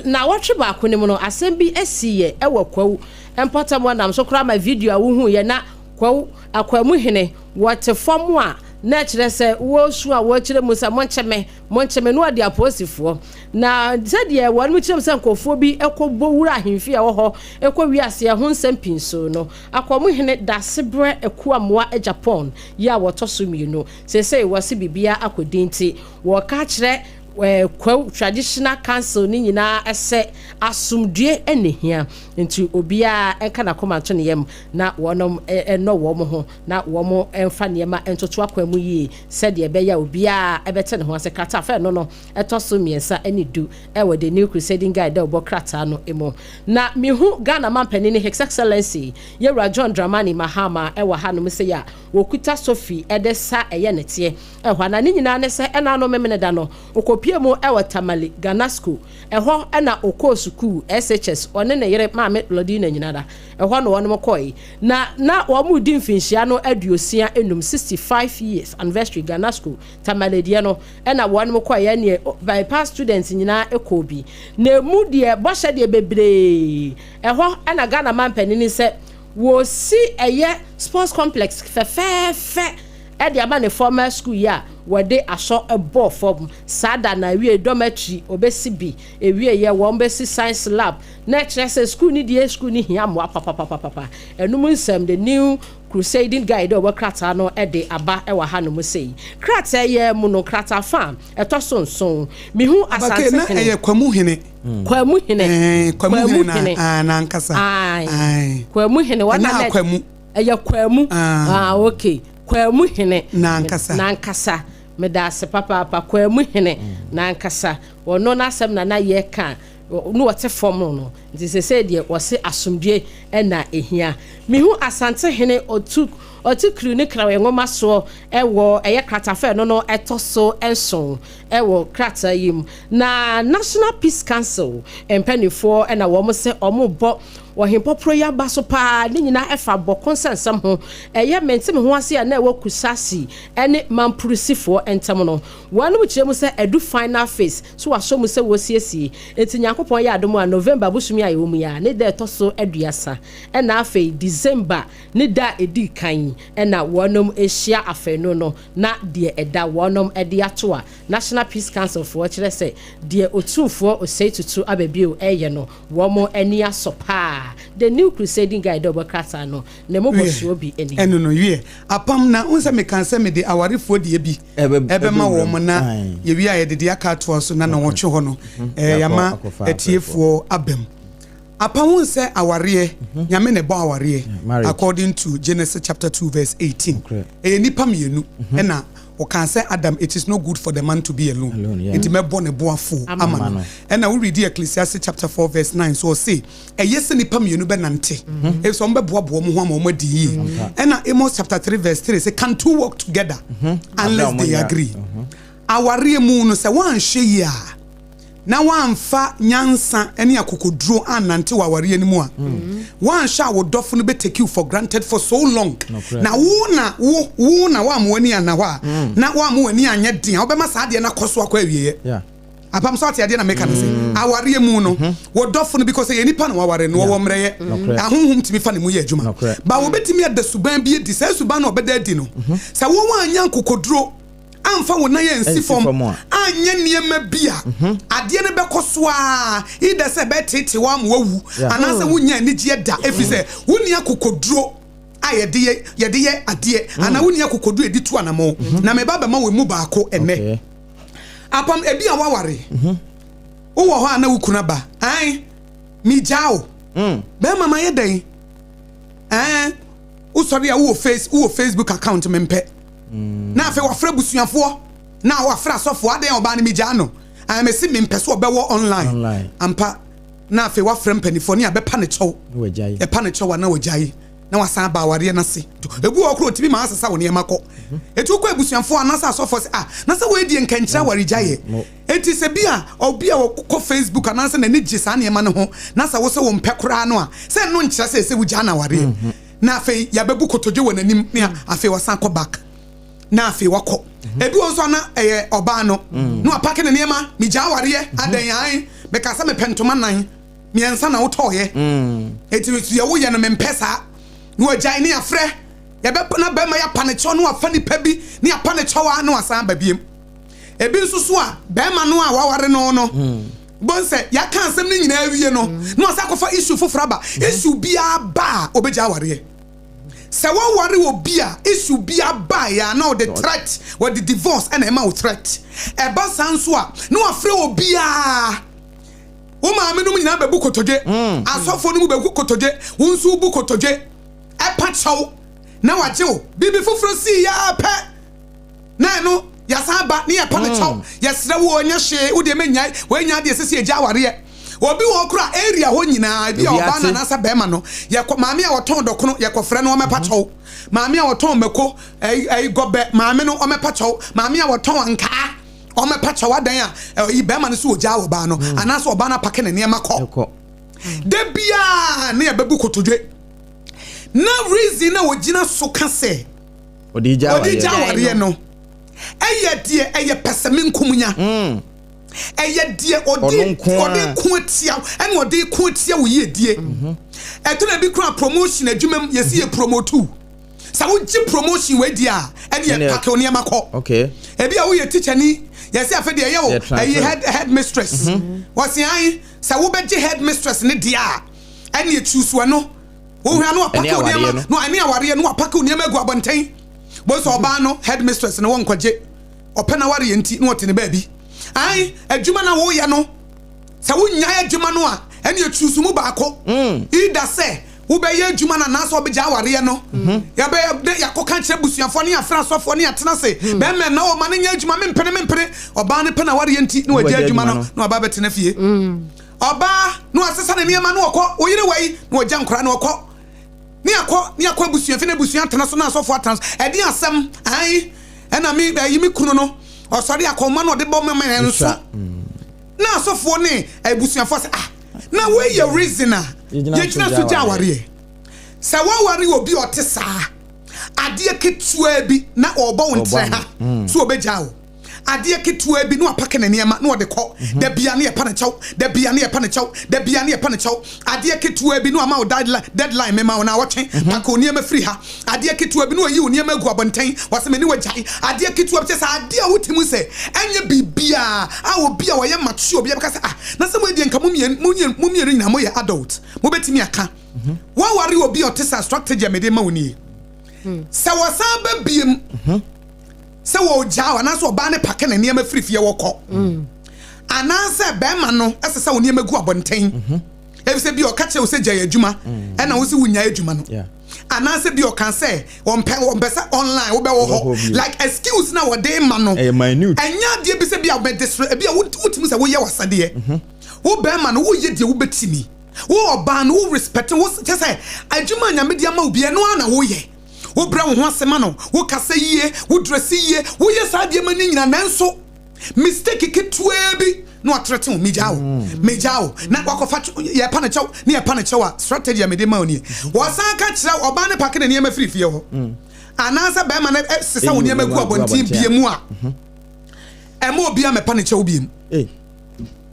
Na watch back when no assembly esi ewa kwawu. Empata mo nam so kra ma video a wo hu ye na kwawu akwamu hene what form a na kire se wo su a wo kire musa moncheme no ade aposifo na zede won mu kire se nkofo bi ekobɔ wura ahemfi a wo ho ekɔ wiase ho nsɛm pinso no akwamu hene da sebre ekuamoa Japan ya woto so mienu sesei wose bibia akodinti wo ka kire kwa traditional council ni nyina ese asumdue enehia nti obia enka na komanto ne yam na wonom no wo mo ho na wo mo emfa ne ma entoto akwamu yi said ye beya obia ebete ne ho asekata fa no etoso miensa eni du ewe the new crusading guide the Obokrata no emo na mihu Ghana mampani ne His Excellency Yewra John Dramani Mahama ewe hanom se ya wokuta Sophie edesa eye nete ehwa na ne nyina ne se ena no memene da no okopiemo ewe Tamale Ghana School eho ena okosuku SHS one ne yere maame lodi na nyina da eho no won mokoi na wo mu di mfinhia no aduosia enum 65 years anniversary Ghana School Tamale die no ena won mokoi ya ne bypass students nyina ekobi na mu de bohye de bebre eho ena Ghana mampani ni se wo si eye sports complex fe e de aba ne formal school ya wode aso ebo form sada na wie dormitory obesi bi ewie ye wo mbesi science lab na kire school ni die school ni hia mo papa enum nsem the new crusading guide Obokrata no ede aba e wa hanom sei krata ye mu no krata farm eto sonson mihu asante na eye kwamu hene kwamu hene na nkasa kwamu hene wana kwamu eye kwamu okay kwamu hene na nkasa me da se papa kwamu hene na nkasa wono na asem na ye ka no wote form no nti se se de wo se asomdue na ehia mihu asante hene otukru ne krawe ngoma so ewo eye kratafe no etoso enson ewo krata yim na National Peace Council empanifo na wo mo se omo ohempopro ya baso pa ni nyina efa bo consensam ho eye mentem ho ase na ewo kusasi ene mampurusifo entam no wanu mu kiremu se edu final phase so waso mu se wosiesie etinyakopon ya adom a November busumi aye wo mu ya ne da etoso aduasa na afei December ne da edi kan na wonom ehia afei no na de eda wonom ede ato a National Peace Council for kire se de otumfo oseitutu ababio eye no wo mo ani asopa the new crusading guide Obokrata no ne mo bosuo bi eni eno no wie apam na unsa me kan se me de awarefo de bi ebe ma wo mo na ye wi aye de aka to so na wo twe ho no yama etiefo abem apam unse aware nyame ne bo aware according to Genesis chapter 2 verse 18 nipa mienu na o can say Adam, it is not good for the man to be alone. It may born a boafo amano. And I will read Ecclesiastes chapter 4 verse 9. So say, a yes ni pam you benante. If some boabo muhammad di. And Amos chapter 3 verse 3 say, can two walk together unless they agree? Our real moon say one share. Na wamfa nyansa ene akokoduro anante waware animu a wan sha wo dofo no be take you for granted for so long na wo na wa mo ani ana ho a na wa mo ani anya den wo be ma sa de na koso akwa awiye apam so ate de na meka no se aware mu no wo dofo no because ye nipa na waware no wo mreye ahonhom timi fa ne mu ye adwuma ba wo betimi ada suban bi di sa suban na obeda di no sa wo anya akokoduro amfa wona ye nsifom anya niema bia ade ne bekoso a ida se betete wa mawu anase wonya anigye da efise woni akokoduro ayede ye ade ana woni akokoduro edi tu anamo na me baba ma we mu baako ene apam ebi awaware wo ho ana wukuna ba ai mi jao be mama ye den wo sorry a wo Facebook account mempe na afi wafra busuafo na wafra asofo aden oba ne megya no amesi mempeso obewo online ampa na afi wafra mpanifo ne abepa ne chew wajayi e pa ne chew na wajayi na wasan ba aware na se ebu okro tibi ma asesa wo ne makọ etu ko ebusuafo anasa asofo se na se we die nkankyira warijaye enti se bia obi a ko Facebook anasa na ne gye sa ne ma ne ho na sa wo se wo mpekora no a se no nkyira se wugya na ware na afi ya bebu kotoje wananim ne afi wasan ko back na afi wako ebi wonso na oba no no apake ne niema mi gya aware adan an be ka sa me pentoma nan miensa na wotoye eti ye wo ye no mempesa no agyan ne afre ye be na be ma ya panecho no afa nipa bi ne apanecho wa no asan ba biem ebi nsusu a be ma no a waware no no bonse ya kan asem ne nyina awie no no asakofa issue fofraba issue bia ba obegya aware se wo worry obi a issue bia ba ya na the threat or the divorce and ema threat e ba sanso a no afre obi a wo ma me no nyina ba bu kotoje asofo no mu ba bu kotoje wonsu bu kotoje e pa chaw na waje o bibi foforo si ya pe na no ya saba ni e pa ne chaw ya sere wo onya hye wo de menya wo nya de sese eja aware obi wo kura area ho nyina bi oba na nasa bema no ye maami a woton dokono ye kofre no omepa chaw maami a woton meko gobe maami no omepa chaw maami a woton anka omepa chaw adan a yi bema no so oja wo ba no anasa oba na pake ne niema ko de bia na ye bebu kotodwe na reason na wogina so ka se odi jaware no eye die eye pesemin kumunya eye die odi kuatia ene odi kuatia wo ye die eto na bi kura promotion adwumam yesi ye promote sa wo gi promotion we dia ene ye pake oni amako okay ebi a wo ye teacher ni yesi afede ye wo head mistress wasi an sa wo be gi head mistress ne dia ene ye choose no wo hwa no pake oni ama no ene aware no pake oni ama gu abonten bo so oba no head mistress ne won kwaje opena ware enti no wote ne ba bi ai adwuma na wo ye no sa wo nya adwuma no a ene ye choose mu baako ida se wo be ye adwuma na na so be gya ware no ya be ya koka kire busuafo ne afra sofo ne atena se be me na o ma ne nya adwuma mempene oba ne pena ware enti no agya adwuma no no oba betena fie oba no asesa ne niema no okọ oyire wei no ogya nkora no okọ ni akọ busuafo ne busuan atena so na sofo atena edi asem ai ena mi yi mi kunu no osori akoma no de bom me enso na asofo ne abusuafo se na we ye reason a ye gina so ja ware se wa ware obi otesa ade ketua bi na obo wontre ha so obegya wo ade ketua bi no apake na niema na ode ko da bia na ye pa na chaw da bia na ye pa na chaw da bia na ye pa na chaw ade ketua bi no ama deadline me ma na wotwen pake oniema free ha ade ketua bi no yi oniema gu abonten wase me ni wajai ade ketua bi se ade a wotimu se enye bibia a obi a woye mature obi ka se na se mo die nka mo mie nyina mo ye adult mo betimi aka wa ware obi otesa strategy me de ma woni se wasan ba biem se wo jawa na so ba ne pake na niema frifie woko ananse be ma no esesa wo niema gu abonten ebise bi o ka che wo se gya adwuma e na wo se wunya adwuma no ananse bi o kan se won pesa online wo be wo ho like excuse na wo de ma no enya de bi se bi a be destre bi a wotimi se wo ye wasade wo be ma no wo ye de wo betimi wo oba no wo respect wo se adwuma nya media ma obi e no na wo ye wo bra wo ho asema no wo kasa yie wo dress yie wo ye sa de mani nyina nanso mistake ketua bi no atrete wo mejawo na wakofa ye pa na chaw ne ye pa na chaw strategy ya mede ma oni wo san ka kira oba ne pake ne niema frifie ho anansa be ma na sesa wo niema gu abonti biemu a emo obi a me pa na chaw biem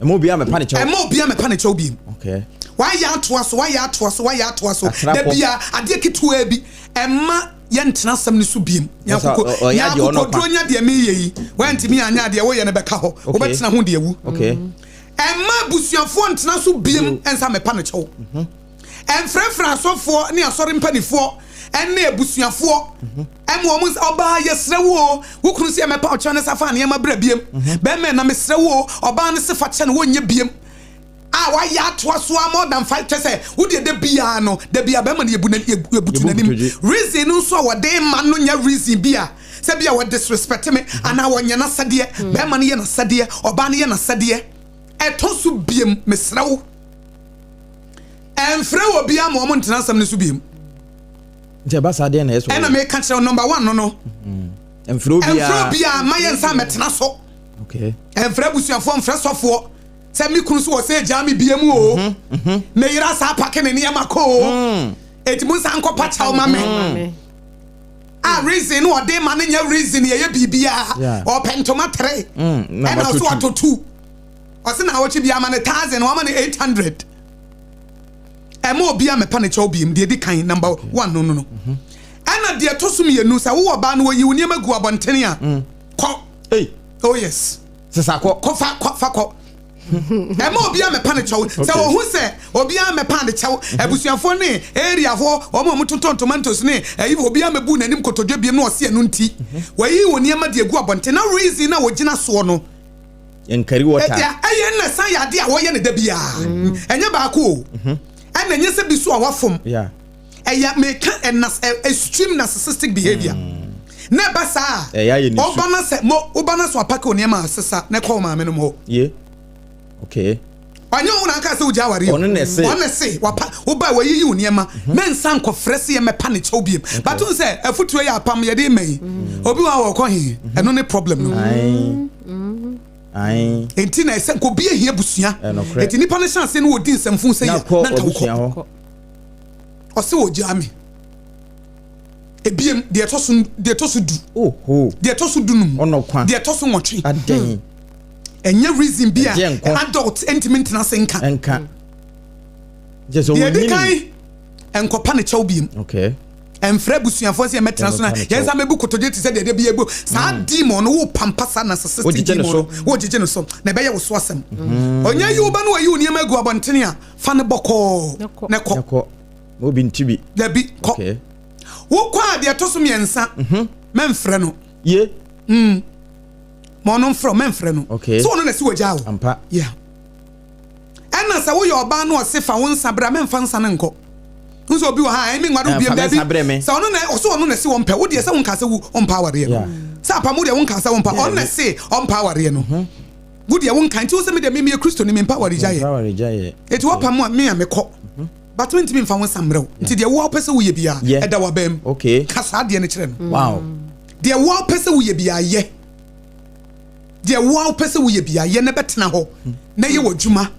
emo obi a me pa na chaw biem okay why ya to so da bia ade ketua bi emma ye ntena sam ne so biem yakoko dronya de me yi wantimi anya de wo ye ne beka ho wo betena ho de ewu okay emma busuafo ntena so biem ensa me pa ne chew enfrefra asofo ne asori mpanifo enne busuafo emo omus oba yesrewo wo kunu se me pa ocho ne safa ne ma bra biem be me na mesrewo oba ne sefa che ne wonye biem why ya twaso more than 5 say wo de bia no de bia be ma ne ebutu nanim reason no so wo de ma no nya reason bia se bia wo disrespect me ana wo nya na sade be ma ne ye na sade oba ne ye na sade eto so biem mesrewo enfrewo bia mo mo ntena sam ne so biem je ba sade na eso ena me ka kire number 1 no enfrewo bia ma ye nsa metena so okay enfrewo busuafo enfre sofo se mi kunu so wo se jami biemu o me yira sa pake ne niema ko eti mun san ko pa chaw ma me reason or de man nya reason ye bibia or pentoma 3 and also to 2 or say na wo chi bia man 1,000 or man 800 e mo bia me pa ne chow biem de kan number 1 no ana de to so me nu sa wo ba no yi woni magu abontene a ko oh yes sesa ko fa Ema obia me pa ne chow se wo hu se obia me pa ne chow abusuafo ne area ho omo mutonton tomatoes ne eyi obia me bu nanim kotodwe biem na ose anu nti wayi woni ama de agu abonte na reason na wogina so no enkari water eye na san ya de a wo ye ne da bia enye ba ko ana nye se bi so a wafom eya make an extreme narcissistic behavior na basa obana se mo obana so apaka oni ama sesa na call ma me no mo okay. Wanyo una ka se uja wari. Honestly, wapa uba we yi uniema. Men san ko frese ye me pa ne chow biem. But un say afutu ye apam ye de mai. Obi wa wo ko he. Eno ne problem no. Ai. Enti na se ko bi ehia busua. Enti nipa ne chance no odi nsamfu se ye na ka wo. O se oja me. Ebiem de tosu du. De tosu du num. Onokwa. De tosu nwotwe. Aden. Enye reason bia adult intimate na senka jeso woni kai enkopa ne chow biem okay enfra busuafo se metena so na yensa mebu kotoje ti se de bia ebo sa demon wo pampasa na sisi demon wo jeje no so na be ye wo so asem onya yi oba no wayi oni emagu abontene a fa ne boko ne ko obi ntibi da bi ko okay wo kwa de to so miensa memfre no ye Monon from Memfreno. Okay. So on a sewer jaw. Ampa. Yeah. And as I your ban was safe for one sabra men fan sananko. Who's will be high, I mean, what would be a baby. So on also on a see one pair. Would you say one castle on power? Sapamudia won't castle on power. On a say on power. Would you won't kind to send me the mimi a Christian in power? It was Pamma me and me cop. But when to be found some bro. Until the war person will be at our bem. Okay. Cassadi and a wow. The war person will be a ye. The wow person we be a ye never tena ho na ye wodjuma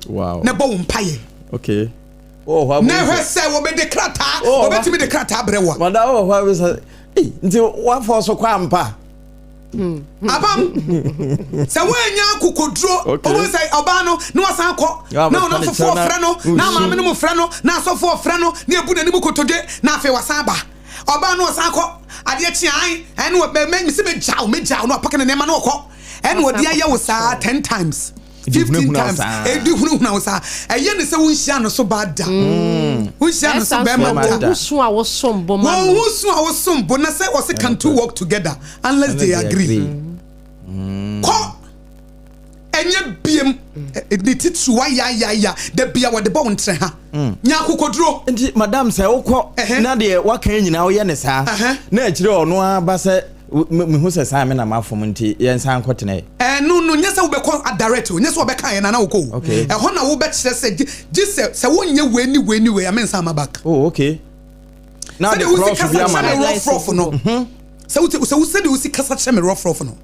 na bo mpaye okay oh never say we be the krata we be the krata brewa wanda why we say nti wa for so kwa mpa abam se wanya kokodro o say oba no na wasan ko na no fofo frɛ no na ma me no mo frɛ no na asofo frɛ no na ebu nanim kotodwe na afi wasan ba oba no wasan ko ade achi an ene we me se be jaw no apaka ne ma no ko and what the year was 10 times 15 times do who knows a yen is a wish so bad who shall so bad who was some bomb who was some bonus was a can two work together unless they agree ko enye biem the titsu wa ya the bia what the bone tre ha nya kokodro nti madam say wokọ na de waka nyina wo ye ne saa na akire ono aba say me hu se saa me na mafom nti ye nsan kwotene no nyesa wo be call a director nyesa wo be kan na wo ko e ho na wo be kire se se wonye weni we amensa ma back oh okay now the cross be rough no se wo se de wo si kasa che me rough no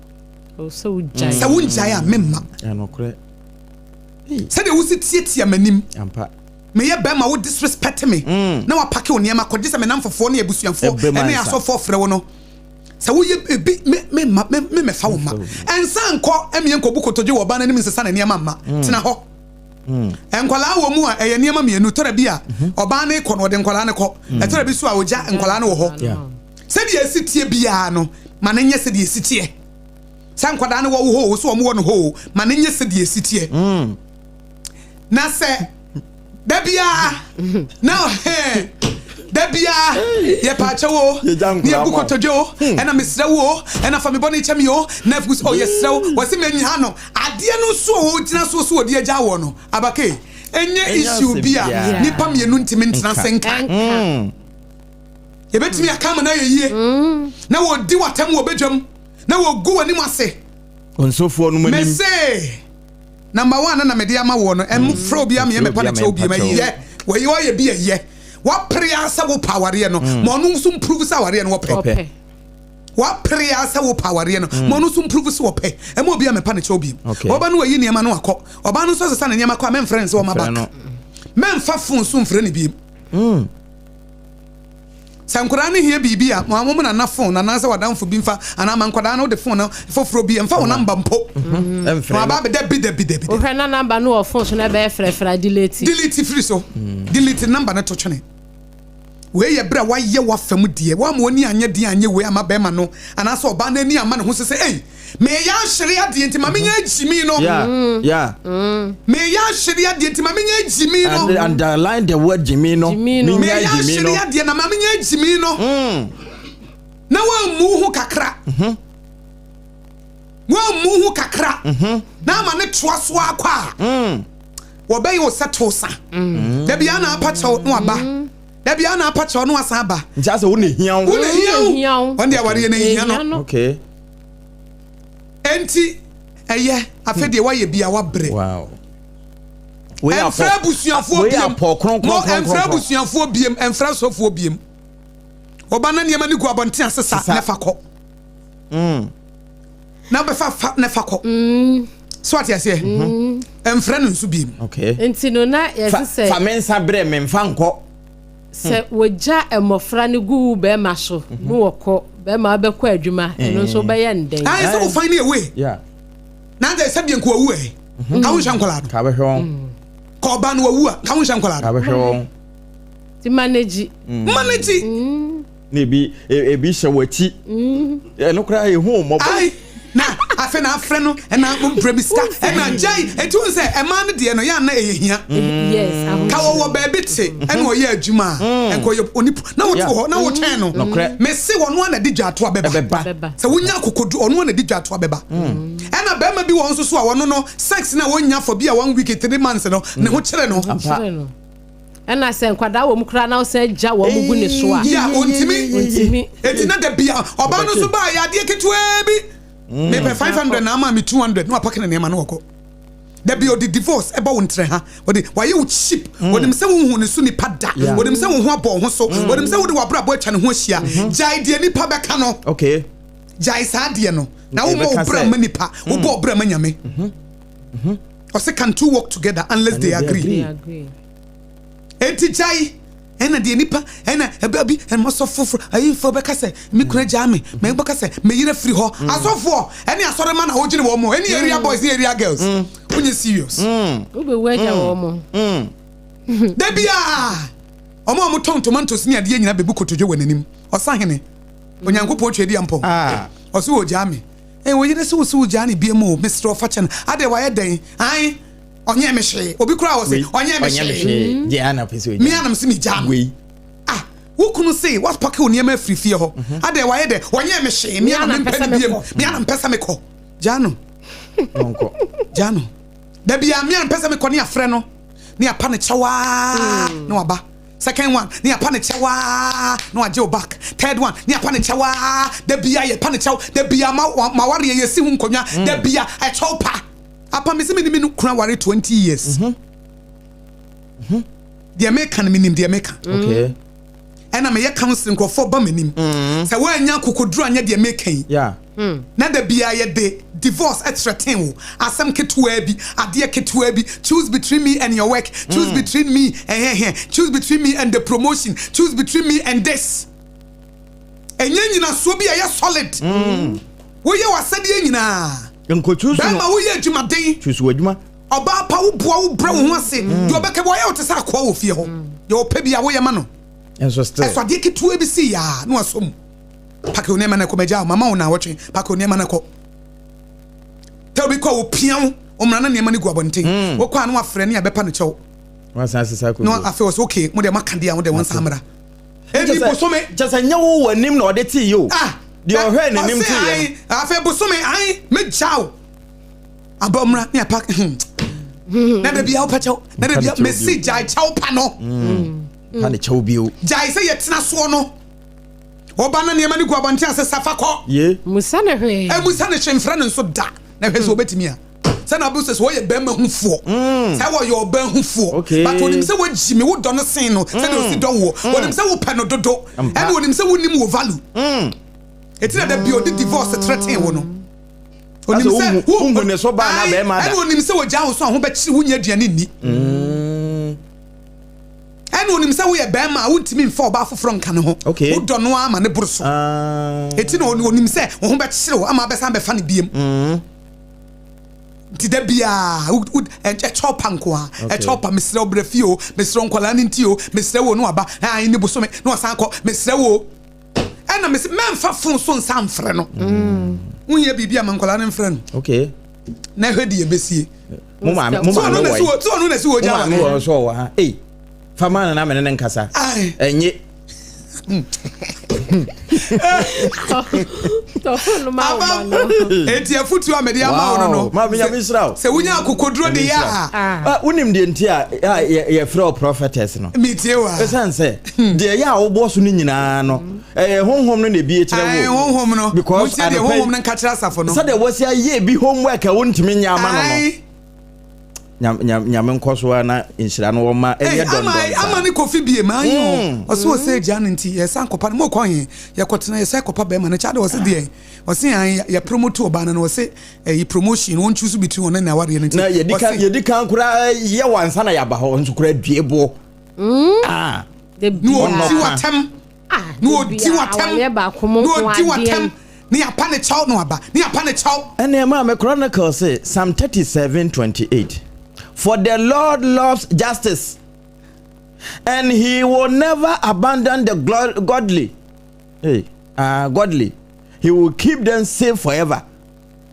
so jai se wo njai a memma no kure se de wo si tietia manim ampa me ye be ma wo disrespect me na wa pake oni ma kodje se me namfofo na ebusuanfo ene asofo frɛ wo no se wo ye me fa wo ma ensan ko eme enko bukotoje wo ba na nim nsesa na niam ma tena ho enkwala wo mu a eye niam mienu tora bi a oba na iko no de enkwala ne ko e tora bi so a oja enkwala ne wo ho se de esitie bia no ma na nye se de esitie san kwada ne wo ho so wo no ho ma na nye se de esitie na se da bia now Debia ye pacho ye bukotojo ena mesrewo ena fami boni chamio na fugus o yesrewo wase mani ha no ade no so o gina so odi agya wo no abake enye issue bia nipa mienu ntimi ntena senka ye betimi akama na yeye na wo di watam wo bedwam na wo gu wani mu ase onsofo no manim me say number 1 na me de ama wo no em fro bia me me pa na che bia ye wo ye bia ye what prayer sa wo power ye no mo no so improve sa ware no wo pe what prayer sa wo power ye no mo no so improve sa wo pe e mo bia me pa na che obi oba no wayi niam no akọ oba no so sesa na niam akọ men friends wo ma back men fa phone so mfre ne bi Sankura ne here bibia mo amom na phone na nasa wadamfo bi mfa ana mankwada na wo de phone na foforo bi mfa wo number mpo ma ba be da bi o hwe na number no phone so na be frefra delete free so delete number na to twene we ye bra wa ye wa fam die wa mo ni anye die anye we ama be ma no ana so ba na ni ama ne ho se eh me ya hwere ade enti ma menya jimi no me ya hwere ade enti ma menya jimi no and underline the word jimi no me ya hwere ade na ma menya jimi no na wa mu hu kakra wa mu hu kakra na ma ne toaso akwa wo be yo settle sa da bia na apacho no aba da bia na apacho no asa aba nja se wo ne hian on dia ware ne hian no okay enti eye afede wa ye bia wa bre wow we are busuafo biem no enfra busuafo biem enfra sofo biem oba na niam ni gu abonten asesa ne fakọ na be fa ne fakọ so ati ase enfra no nsu biem okay enti no na yesi fa mensa bre me mfa nkọ se woja emofra ne gu be ma so no wokọ be ma be kọ adwuma eno so be ye nden ai so wo find a way yeah na dey se bien ko awu e ka wo shankola ka be hwe ko ba no awu ka wo shankola ka be hwe ti manage ne bi e bi hye wachi no kra e hu mo ai na afi na afre no na mbremiska na jai etun se e man de no ya na ehia yes ka wo baby te na o ye adwuma enko ye onipo na wo to ho na wo twen no me se wo no na di dwato abeba se wonya kokodu ono na di dwato abeba na be ma bi won so a wono no sex na wonya for bia 1 week 3 months no ne ho kire no ena se nkwada wo mukra na wo se ja wo mugu ne so a ya ontimi etina da bia oba no so ba ya de ketua bi me pay 500 na ama me 200 no apake na ne ma no woko da bi odi divorce eba wo ntre ha odi waye wo cheap odi mse wo hu ne so ni pada odi mse wo hu abo ho so odi mse wo de wabra abo atwa ne ho ahia jai de ni pa beka no okay jai sa de no na wo mo bra ma nipa wo bo bra ma nyame or say can two work together unless they agree enti jai ena de nipa ena ebabi en masofofo ayi fo beka se mi kura jame me beka se me yire free ho asofo eni asore ma na ho gine wo mo eni area boys eni area girls unye serious wo be weja wo mo da bia omo ton tomatoes ni ade nyina bebu kotodwe wananim osahene onyankopon twedi ampo oso wo jame wo yire se wo so jane bia mo Mr. Ofachan ade wa ye den ai onye mehwe obi kura wo se onye mehwe je ana pese me anam se me jam wo kunu se what pack oni ma frifie ho ade wa ye de onye mehwe me anam pese me anam pese me ko jano onko jano da bia me anam pese me ko ne afre no ne apa ne chawa no aba second one ne apa ne chawa no aje back third one ne apa ne chawa da bia ye pa ne chawa da bia ma ware ye si hu nkonwa da bia a chopa apa me se me ni kura ware 20 years the American minim the American okay and me ye council nkofo ba menim say we anya kokoduru anya the American yeah na da bia ye de divorce extra ten asem ketua bi ade ketua bi choose between me and your work choose between me and choose between me and the promotion choose between me and this enye nyina so bia ye solid wo ye wasade nyina enko choose no ba wo ye adwuma den choose wadwuma oba pa wo boa wo bra wo ho ase de obeke boa ye wo te sa akwa wo fie ho de opa bia wo ye ma no enso still eso de ketua bi si ya no asom pake onema na ko meja mama wo na wotwe pake onema na ko tell bi ko wo pian o mra na nema ni gu abonten wo kwa no afre ne abepa no chew wasa sisa ko no afi was okay mo de makande a mo de won samra edi bosome just anya wo wanim na ode ti yo de ohwe ne nim ti ye afi bosome ai mejao abomra ne apak na de bia wo pa chew na de bia message ai chew pa no pa ne chew bio jai se yetena so no oba na nema ni gu abonten ase safa ko ye musa ne hwe musa ne hwemfra ne so da na hwe so obetimi a se na bu se so ye bema hufuo se wo ye oba hufuo but onim se wo jimi wo do no sen no se de osi do wo onim se wo pe no dodo and onim se wo nim wo value etina da bi odi divorce threaten wo no onim se wo ne so ba na be ma da and onim se wo ja wo so ho be chi wo nya aduane ni and onim wonim say we bema wontimi mfa oba foforo nka ne ho wodo no ama ne boroso eti no wonim say wo ho bekyere wo ama besa be fa ne biem Tida bia chopa nko a chopa mesre obrafio mesre nkwala ne ntio mesre wo no aba ai ne bosome no san ko mesre wo ena mesre memfa fon so nsan frɛ no unye bibia mankwala ne frɛ no okay na hwedi ebesie mo ma no na si wo ja no so wa ha fama na me ne nkasa enye eti afutu amede ama no ma benya misraw se wunya akokoduro de ya unim de ntia ye frɛ prophetess no mitiewa esanse de ya wo boso no nyina no honhom no na bi ekire wo honhom no because de honhom no nka kira safo no so de wo sia ye bi homework a wontimi nya ama no nyame nkoso na inhira no wo ma enye dondo ama ni kofi bie ma yo oso se gya nti ye san kopa mo kwan ye kotena ye se kopa be ma na cha de wo se de wo se ya promote oba na wo se yi promotion won choose between one na ware nti na ye dika nkura ye wansa na ya ba ho nso kura duebo de no ti watam no ti watam ni apa ne chaw no aba ni apa ne chaw ene ma me Chronicles say Psalm 37:28 for the Lord loves justice and he will never abandon the godly godly he will keep them safe forever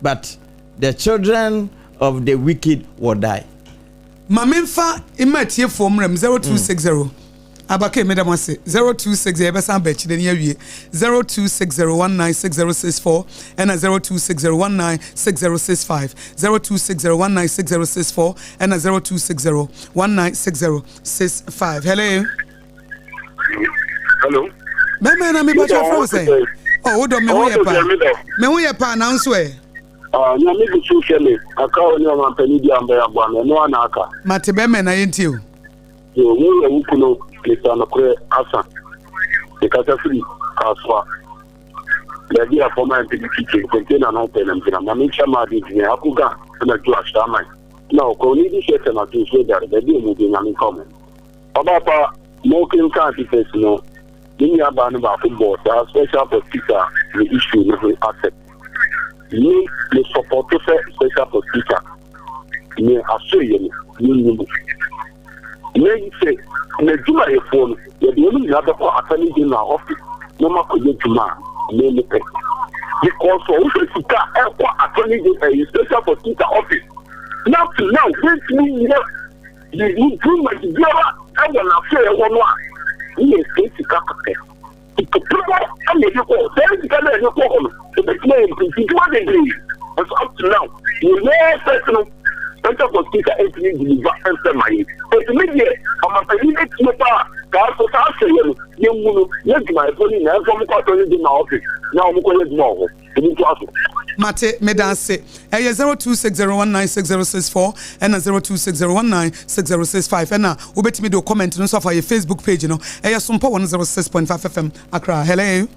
but the children of the wicked will die mamemfa imatie form rem 0260 abake medam ase 026 yebesa ba chide ne awie 0260196064 and 0260196065 0260196064 and 0260196065 hello mama na me ba cho from say oh do me ho ye pa na nso nya me bi chu shele aka oni o ma pani di amba ya gba me no ana aka mate be me na yenti o yo wo wo kuno Lisa na kure asa ikata free AKOSUA ya dia forma NPDP container na open na mami chama di ni akuga na jo ashama na ko ni di shete na tu so dar da di mu di na mi come oba pa mo kin ka ti face no ni ya ba no ba football sa special prosecutor the issue no accept ni le support to special prosecutor ni asoye ni May say, Nejuma a phone, the only other attorney in our office, no more could you name it. Because for also to car attorney in a special for teacher office. Now, wait me, you do my dear, I will not say one. He is going to cut it's a problem, and you go, there is a problem. So the claim is 51 degrees. And up to now, you know, personal. Special prosecutor actually deliver answer my. But immediately, I'm a minute to car for you my phone now from in my office. Now I'm going to tomorrow. Mate Medase 0260196064 and 0260196065 and now ubetimi do comment no so for your Facebook page no SOMPA 106.5 FM Accra. Hello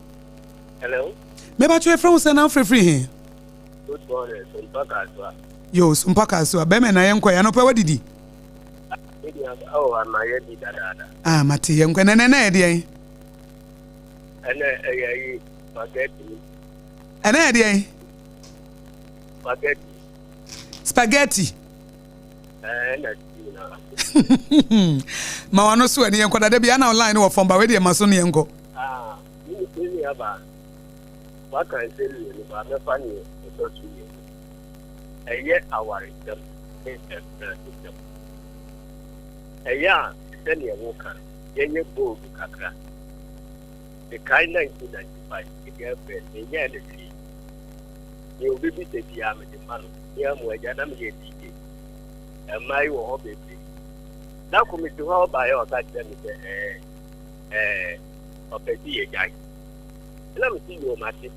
me ba twe friend say now free here. Good morning SOMPA AKOSUA. Yo SOMPA AKOSUA be me na yenko ya no pe wadidi am I dada mate yenko na de en spaghetti de spaghetti ma wano so ani yenko da bia na online wo fomba we de maso ne yenko ni aba wa kan se ni ba me fa ni so tu ni our system then you walk yenye go kakra the kind 1995 the girlfriend the year the tree you be the dia me the man ya mo ya na me DJ my wo baby na committee ho ba ya o ka tell me opeti ye guy na me see you mate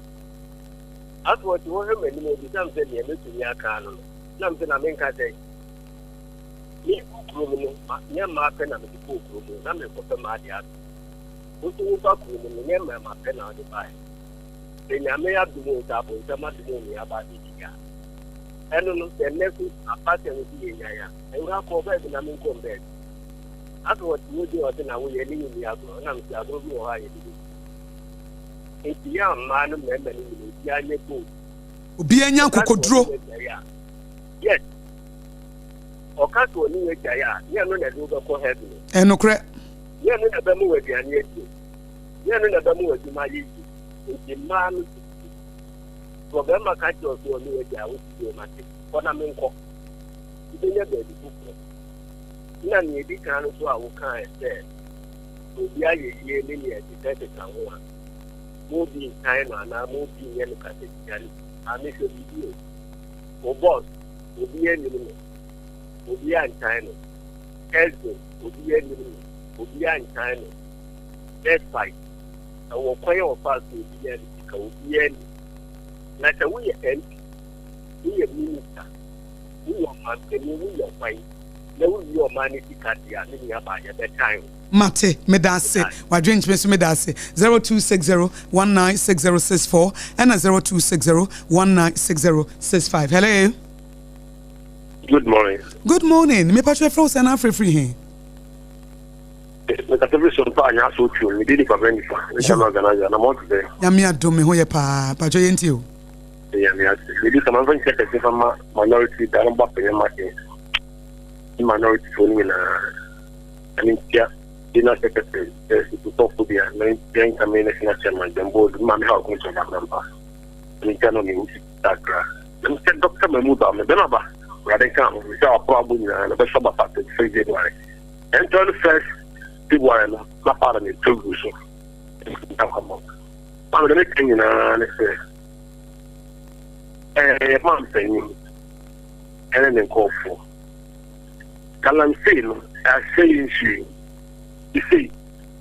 as what you want me no be some say me to me aka no na me na me nka say ni kurumu nya ma pe na me kurumu na me ko pe ma dia otu ba kurumu nya ma pe na de bai de nya me ya du mo ta bo ta ma du mo ya ba di dia eno no se ne ku apate no di nya ya e ra ko ba na me ko be I thought you do it in a way, and I'm why it's a young man, member in the Obianya kokodro. Yes. Or can't one new Jaya, you know that you go heaven. And no credit. You know the Bamu with the Anya. You know the Bamu with the Maji. The man, Robema can't also know it. I would do my thing. What I'm in court. You never do. None of the kind of what I say. To be a year, linear, detected someone. Moving China and I'm moving in the I make a video. For boss, will be any minute. Will be in China. Elton will be any minute. Will be in China. Despite our choir of us will be any. Will be any. Like a way end. We are minister. We are master. We are fine. There will be your money to cut the enemy by at that time. Mate, medase, wadrench meso medase 0260196064 and 0260196065. Hello. Good morning. Good morning. Me patch froze and free here. Me ka tebe so pa anya so tu me di pa ben fa. Me chama organizer na mo today. Ya me adom me ho ye pa patch yenti o. Ya me ase. Me di sama van check se fama minority da no ba pe ma ke. Minority for me na ani tia dinner secretary to talk to the then come in national chairman then board man how come to that number. Me can only that gra. Them said Dr. Mahmoud me be na ba. Rather come we say our problem na be so ba part 3 January. And 21st February na part ni to so. Come on. I'm going to tell you na say man saying and then call for Galamsey, I say you see,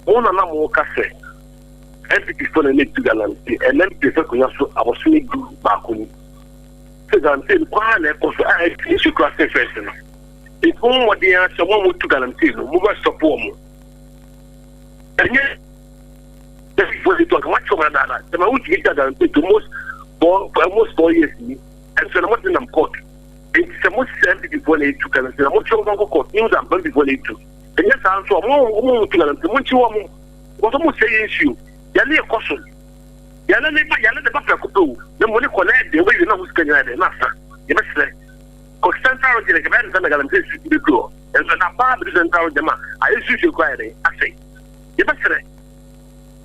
one of them walk say, empty for the need to Galamsey, and then people can also our swimming back on. So I'm saying, why I think you cross the person. If one what they are, someone would to Galamsey, move us support more. And yet, that's what they talk much over that. The man would get Galamsey to almost 4 years, and so I'm in court. It's a much empty before they took and say, much over court news and before they took. And yes, I'm so more to them. What you want, what I'm saying is you. Yali a caution. Yala the buffer could do. The money connect the way you know who's going to have the master. You must say, Constantine, like a man, and I got to be good. And so now, Bob isn't our demand. I usually require it. I say, you must say,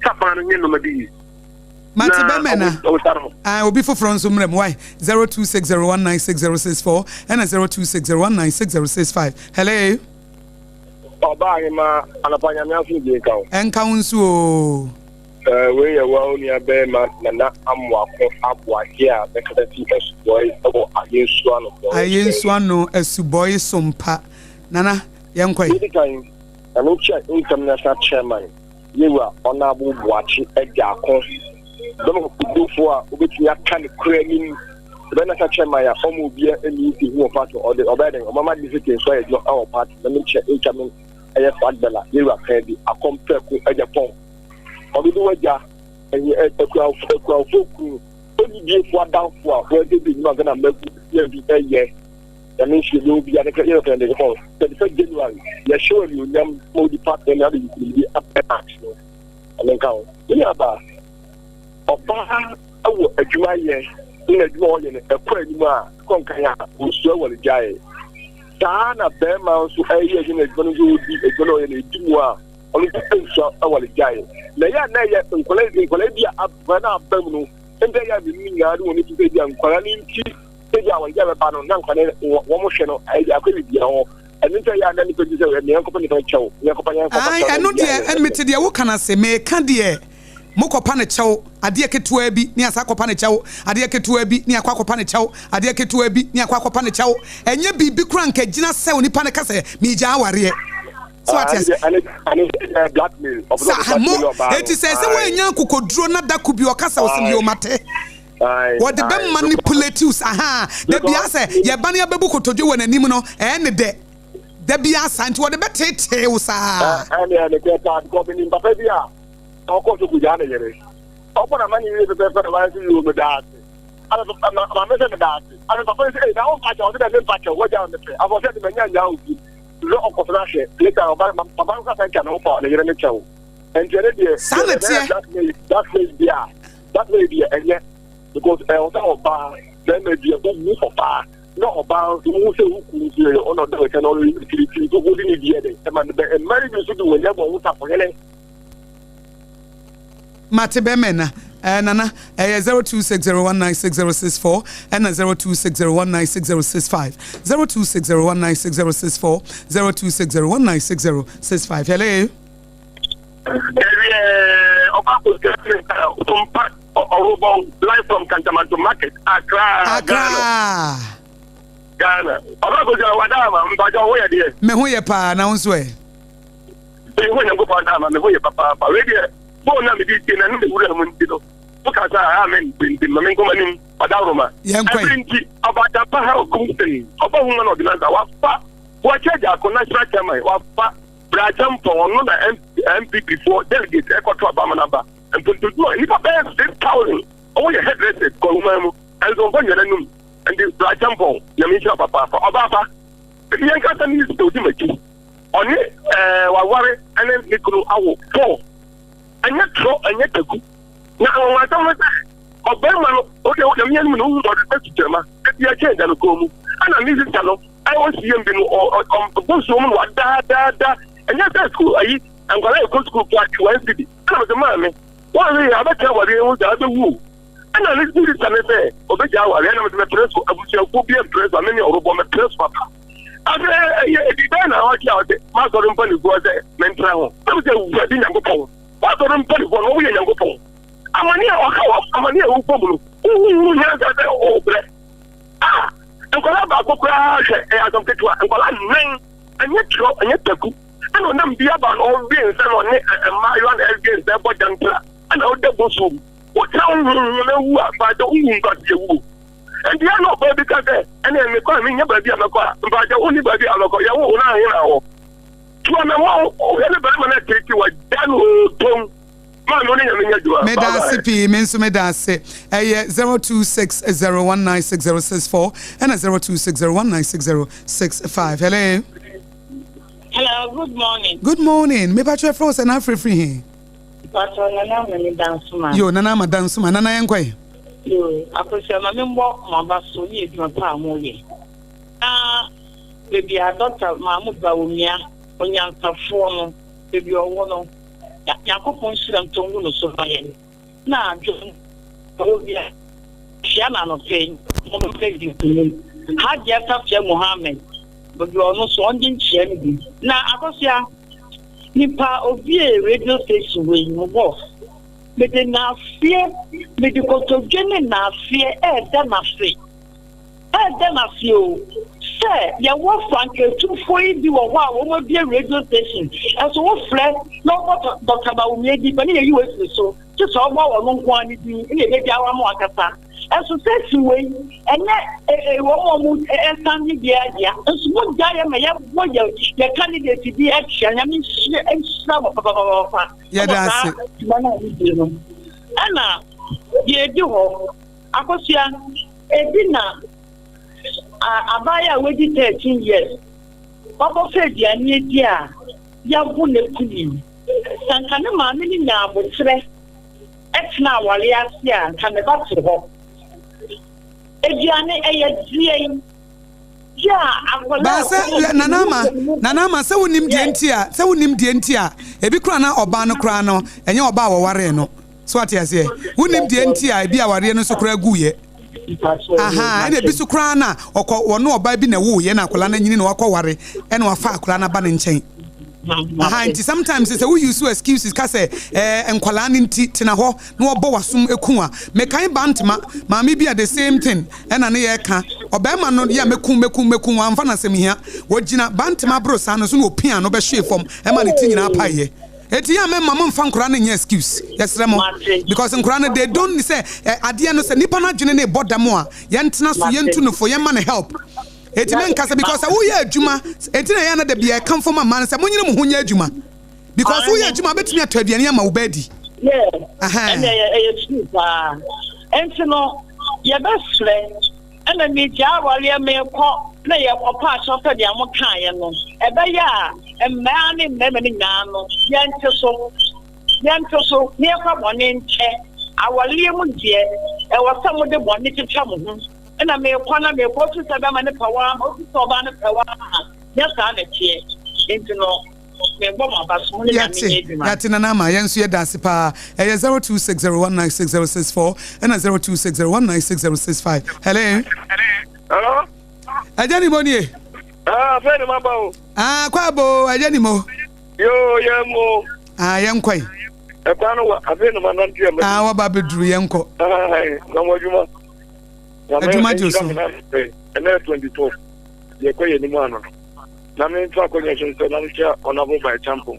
Sapan and Yenoma. Mate Bemena. I will be for France. Why 0260196064 and 0260196065. Hello. Obama anapanya nyafu jeka. Enkaunsu. We are well near Bema na amwako ABOAGYE a bekati boy abo ayensuano esuboy SOMPA nana yenkwai. Anytime an international chairman you are honorable Boachi Ejakon. Don't do for which kind of creating the benefit chairman ya homo be any who are part of the obedient or mama visiting so it's not our part. Let me check each of a fadbella. You are ready. I compare with a Japan. Or the wager and you a crowd folk who only give what down for where they be not gonna make every year. That means you will be an account and the hall. 31st January, you're sure you know more department and you will be up and action. And then count. Yeah, but Oba awo adwuma ye ina adwuma ye ne ekwa adwuma a konkan ya osuo wole jae ta na be ma nso ayi adwuma adwuma no odi adwuma ye ne dimu a onu nso wole jae na ya nkola bi a na abam no ende ya bi mi nyaa no ni ti bi nkola ni nti ti ya wole jae ba no na nkola wo mo hwe no ayi akwa bi ho enu nti ya na ni ko ji se ne yankopani kan chew yankopani kan ai enu de enmeti de wo kana se me ka de mokopa ne chew ade ketua bi ni asa kopa ne chew ade ketua bi ni akwa ne chew ade ketua bi ni akwa ne chew enye bibi kura nka gina se onipa ne kase mi gya aware so ates blackmail of it is say we nya kokoduro na da kubi o kasa o sim yo mate what the be manipulatives de bia say ye ba ne abebu kotodwe won anim no ne de bia sa nti what the be tete wo sa ne ke ta ko bi ni papa bia o ko to kujana yere o bona mani ni pepe pepe ba si yo medate ala ma me se medate ala papa se na o pa cha o de me pa cha wo ja me pe avo se de menya nya o bi lo okotrashe later papa ka san kana opa na yere ne chawo and jere die that may be enye because oba then may be who oba no oba who say who could on the can only to go in the man and marry you should do whenever who tap for hele Mate Bemena Nana 0260196064 and 0260196065 0260196064 0260196065 hello live from Kantamanto Market, Accra. Ghana. Me who ye pa na unso e. Me who ye go pa na me who ye papa. Already, bo na me di tin na me wura mu ntino. Buka sa amen bin me ko manim padaroma. Everything about the power of company. Oba hu na ordinance wa fa. Wa charge a national chairman wa fa. Brajam for no na MP before delegate ekoto abamanaba. And to do it, if I 6,000, all your head rested, Column, and so on your enemy, and the Brajampo, Yamisha Papa, for Ababa, the young cousin is to do it. On it, worry, and then Nicola, I will fall. And yet, throw and yet a good. Now, I don't know that. Obama, okay, what the young man who got the best German, if you are changed and go, and I need to tell I was young on the bush woman, what da, and yet that's cool. I'm going to go to school for 1 city. I was a man. One way, I bet you what they want to do. And I listen to this and say, Obeja, I am the press, I will be a press, and many of them press papa. I say, then I watch out, Master Rumpani was a mental. I was a wedding and go. Master Rumpani was no way and go. I'm a near who probably who has that old breath. Ah, and Colaba go crash as I'm getting and Colan, and yet drop and yet the cook. I don't know about all beings and on it and my own against their body. And I'll double soon. What town who are by the wound got you? And they are not baby cat, and then they call me never be a car, but the only baby a car, you won't know. To a man, anybody when I take you a damn tongue. Medasipi, Mensu Medase, 0260196064 and 0260196065. Hello. Hello, good morning. Good morning. Me patro froze and free here. Patro nana me dance man. Yo nana ma dance man nana yankwe. Yo, akosia ma me mbo ma ba so ni eduma pa mo ye. Baby a doctor Mahmoud Bawumia onyansafo no baby owo no. Yakopon shiram tongu no so baye. Na jo obia. Shiana no pain. Mo pe di tunu. Haji Afia Muhammad. But you are not so undin na akosia nipa obi radio station we no boss me de na fear me de kotogene na fear da na fear o say ya wo franke tu foi bi wo wa wo be radio station and so wo fle no what Dr. Bawumia di pani ye US so just so wo no nko ani di e be bia wa mo akasa and so say we and wo mo stand dia and so mo dia me ya wo ya candidate bi action ya me papa yeah that's it ana ye di ho akosia edina abaya we di 13 years baba fe dia ni dia ya bu ne kuni sankane ma me ni nya abotre etna wale asia kan ne ba tro Ejiane eyedie ya akwala ba se nanama se wonim die ntia ebi kura na oba no kura no enye oba waware no so ate ase wonim die ntia ebi aware no so kura guye aha ene ebi so kura na wono oba bi na wo ye na akwala na nyini na wakoware ene wafa akwala na ba ne nchen aha nti sometimes say we use excuses ka say enkwala ne nti tena ho na obo wasum eku a me kan bantma ma me be the same thing ena ne ye ka obema no ya meku amfa na sem hia wogina bantma brosa no so no opia no be hwe fom e ma ne ti nyina apaye eti ya me mama mfa nkura ne nya excuse yesremo because nkura no they don't say ade no say nipa na dwene ne bodam a ye ntena so ye ntu no fo ye ma ne help eti men kasa because wo ye adwuma eti na ya na da bia kan fo man say monyine mo honya adwuma because wo ye adwuma betumi ato aduane ya ma wo badi aha and enti no ye be frɛ and me ja wale me ko na ye opa shofa dia mo kan ye no e be ya emma ne mmemme ne nya no ye nte so ne kwa bone nche awale mu die e wasa mo de bone titwa mo hu na me kwana me ko tu sabe ma ne pawa ma tu so ba ne pawa ya sa na tie into no me bo ma ba so ne ya me eduma yati na ma yenso ye dance pa 0260196064 and 0260196065 hello ajani moni fere ma ba o kwa bo ajani mo yo ye mo yenkwai e kwano wa afenu ma nan tie ma wa ba bedru yenko na mo juma adwuma joso ene 22 ye ko ye ni mo ano na me twa ko nyeso so na ntia honorable by champion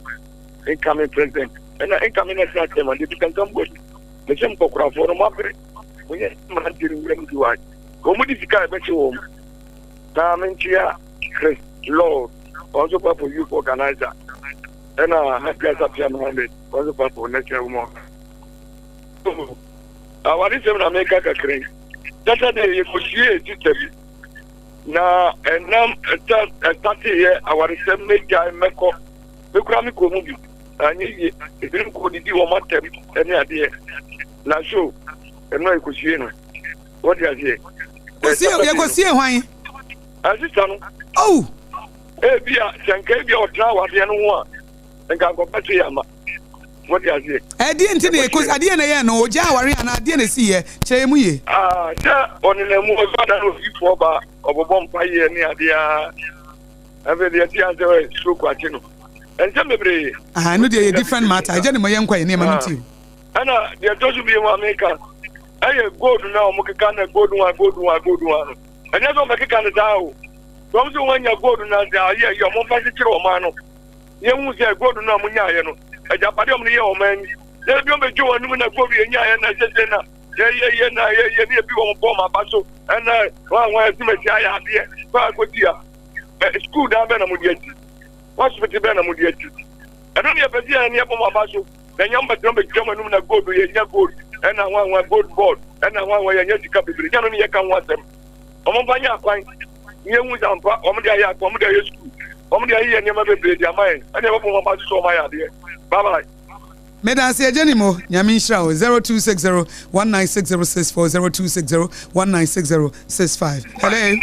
incoming president and incoming next time and you can come good me sem ko kra for mo abre munye man diri wem duwa ko mo difika be che wo na me ntia Chris Lord also for youth organizer and happy as up 100 also for next year mo awari sem na make ka kren Saturday you could see it na enam tati ye awari sem meja meko me kura mi ko mu bi anyi ebiri ko didi wo matem ene ade na show eno ikusie no what you say ko sie hwan asista no oh bia senke bia otra wade no ho a nka ko pati yama what you say edi enti ne ko ade na ye no oja awari ana ade na si ye che mu ye ja onene mu oda no fifo ba obobom pa ye ni ade a ave de ti anze so kwachi no ense mebre no dey different matter I just mo yen kwa ye ma meti ana de to su bi mo America aye gold na o mo keka na gold one no anya so mekeka na dawo so so wanya gold na da ye yo mo fa kire o ma no ye hu se gold na mo nya ye no aja pade o mo ye o ma ni de bi o be jo anu na gold ye nya ye na sese na ye na ye ni bi o mo bo ma ba so ana wa ti me ti aya de ba ko dia school da be na mo dia hospital be na mo dia eno ne pesi ya ne bomo abaso na nyamba trombe twama num na gold ye nya gold ena wa gold board ena wa ye nya sika bibiri nya no ye kan wasem omo banya akwan nye hu zampa omo dia ya omo dia ye school omo dia ye ne ma bibiri dia mai ena bomo abaso so ma ya de bye bye Medasi Ejenimo, Nyamisha 0260196064 0260196065.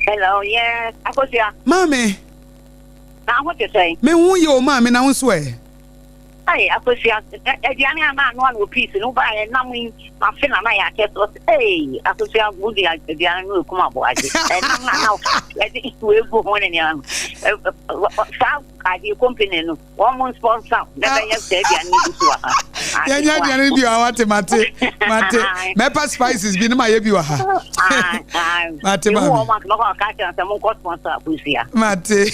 Hello, yes. AKOSUA. Mami. Now what you say? Me who you mami na unswe. Hey, AKOSUA. Ediani ama no one piece no buy na me ma fina na ya keso. Hey, AKOSUA budi ediani no kuma boaje. Na now. Let it we go on any an. South Adi company no. One sponsor. Never yes ediani so ha. Ya ediani bi wa mate. Mepa spices bi na ma ye bi wa ha. Mate ma. Wo ma no ka ka se mo ko sponsor AKOSUA. Mate.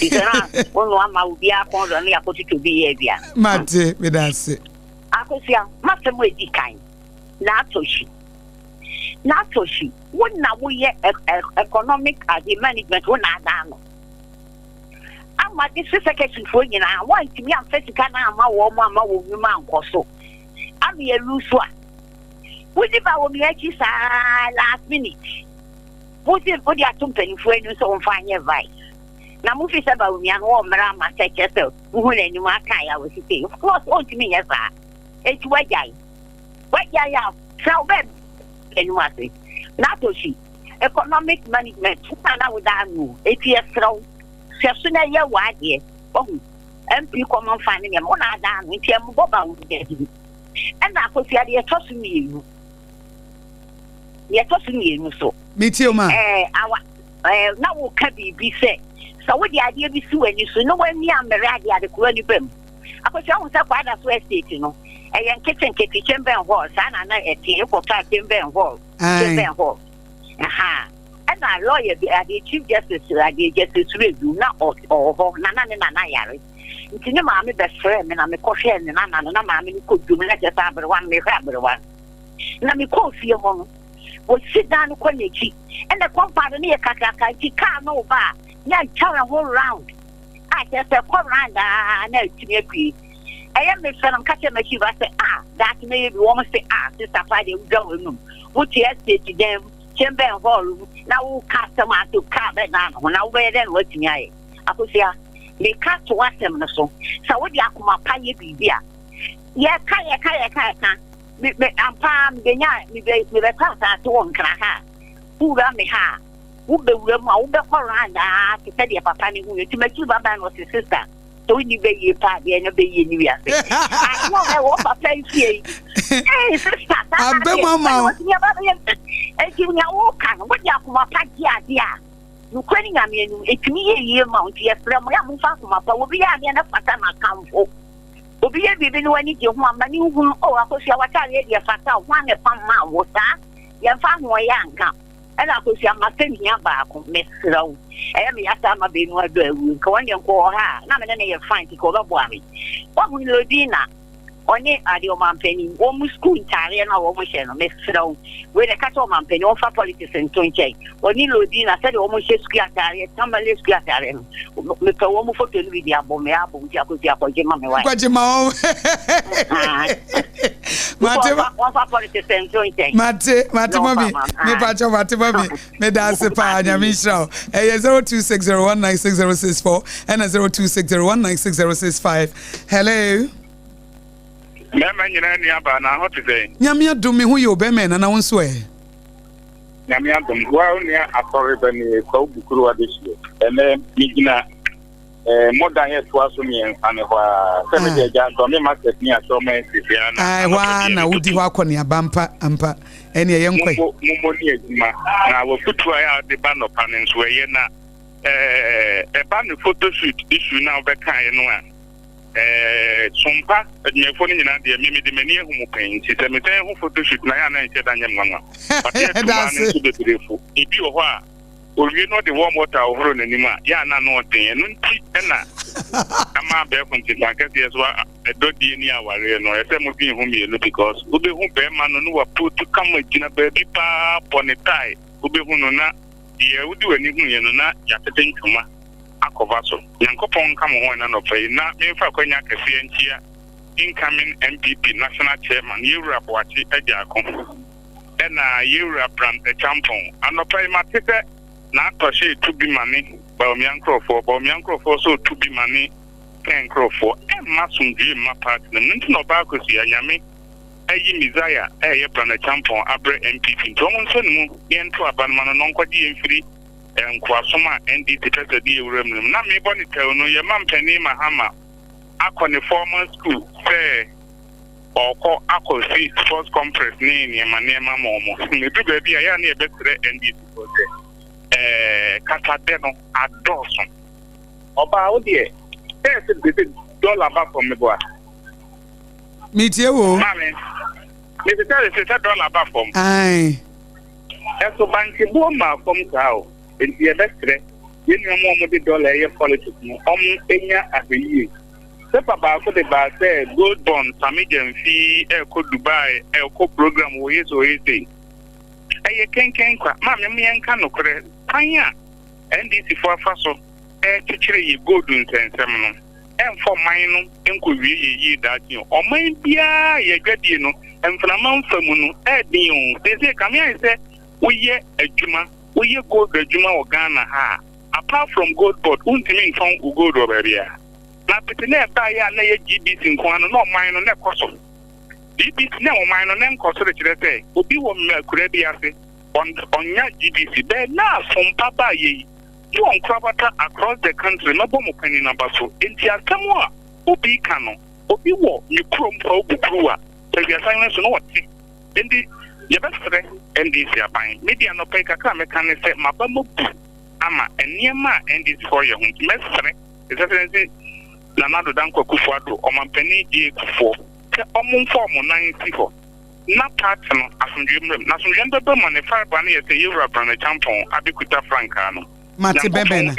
Ono ama ubi akon na yakoti to bi ye bia. Mate. Medasi AKOSUA masemo edikan na atoshi wona wo ye economic as management wona adano ama this secretary for nyina want me am physical na ama wo nyuma ankoso am ye luso a wodi ba wo mi achi sa last minute wodi atumpanyi fu enu so mfanye vice na mu fi saba umi an wo mra ma cheche so hu na nyuma aka ya wo site of course o ntimi ye sa eti wajai ya so be anyuma say na to shi economic management na wo da nu eti esro se na ye wa de ohu MP common fund ne mo na da nu enti em boba wo de di and AKOSUA de tosu mienu so meti o ma na wo ka bibi se so we the idea bi su ani so no wani amere ade ko ni bam AKOSUA hu sa kwada so estate no yen kitchen chamber hall sana na eti ko ta chamber hall aha and a lawyer the chief justice review na ho na yare ntini ma me best friend me na me ko hwe ne na ma me ko dum na je sa wan me hwa abrewan na me ko fie ho no wo sit down ko nechi and the company ne kakaka ti ka no ba na turn a whole round I just a come round na timi akui I am me friend catch me say that may be woman say sister Friday we go no what you say to them chamber hall now customer to car bed now where then what me AKOSUA me cut to what them so what you akuma pay bibia ya kaya me am pam benya me be pass to on kra ura me ha ube koranda to say the papa ni hu to make you baba no sister so we be ye pa be no be ye ni wi ase I know e wo papa fie eh sister abe mama e ti nya wo kan wo ya kuma pa dia you kwani nya me nu etimi ye mount ye frem ya mu fa kuma pa wo bi ya me na fata na kamfo obi ye bibi ni wani je hu amani hu AKOSUA wata ye dia fata ho ne pam ma wo sa ye fa ho ya nka and AKOSUA matenia ba ko mesrawo e me yasa ma be nu ado awu nka wani nko ha na me ne ye fine ti ko ba bo ami wa hu lodina oni ade o mampeni wo mu school ntare na wo mo hye no mesrawo we de kato mampeni o fa politics ntonche oni lodina said wo mo hye school atare tamale school atare me pe wo mo photo ni video abo me abo ti AKOSUA ko je ma me wa Mate wo fa politics ntonche mate mami me pa cho mate mami me da se pa nya mi shraw 0260196064 and 0260196065 hello Mema nyina ni aba na hot today. Nyame adom me hu ye obeme na wo nso e. Nyame adom wa ni akore bani ko bukuru wa desu. Ene migina modern yet was me and wa se me ja do me market ni aso me sifia na. Ai wa na wudi wa akọ ne abampa ampa ene ye nkwe. Mo ni aduma na wo futu ya de ba no panen so ye na e ba no photo shoot issue na obekan no a SOMPA nyefo ni nyina de mimi de mani ehu mu kan ti se meten hu photo shoot na ya na nche da nyem nwanwa pati na so de brefo ibi wo ho a owie no de warm water ohoro nanim a ya na no den no nti na ama be konti ka ke yes wa edodi ni aware no e se mo bi hu mi elu because ube hu be ma no no wa put come gina baby pa ponitai ube hu no na ye udi wani hu ye no na ya tete ntuma akova so yankopon kam ho na no pay na me fa kwanya kase ntia incoming MPP national chairman Yewura ABOAGYE Ejiakon ena Yewura brand the champion anopai matete na atoshe to be money ba omiankrofo so to be money ken krofo masundwe ma part na nti no ba AKOSUA nyame ayi Mizaya ye brand the champion abre MPP to mo nso ne mu ye nto abanma no nkodi emfiri enkwasoma NDC president Yewura mnum na me boni tel no ye mampani mahama akone formal school say oko akosi sports complex ni ma momo me du ba bia ya na e betre NDC ko say katade no adoson oba wo de $1 ba for me boa metie wo mame me se $1 ba for ai eso banki bo ma from kao enti e betre yenu mo de dollar ye politics no enya abeyi sepa ba ko de ba say gold bond samigen fi ko Dubai ko program wo yeso yese eye kenken kwa ma me yenka no kore panya NDC for afaso chichire ye gold nsensem no enfo man no enko wie ye daji o man bia ye gwadie no enframa mfamu no din o se kamia se woye adwuma woye gold adwuma o Ghana ha apart from gold board untimi nton gold oberia na pitine ba ya na ye GBC nkwano no man no ne koso GBC ne o man no ne nkoso de kire se obi wo mekure bia se onya GBC be na SOMPA ba ye you on crabata across the country no bomo kani na baso enti asemo a obi kano obi wo ni krom fa obukruwa te bia silence no wati endi ye bestre NDC aban media no pay kaka mekane se mabamo ama eniema NDC for ye hun mestre excellency na nado danko kufuado o mampani die kufo te omumfo mo nan sifo na part no asundwem na asundwem bebe mo ne fiber na ye se Yewura brand champion abikuta franka no mate bebe na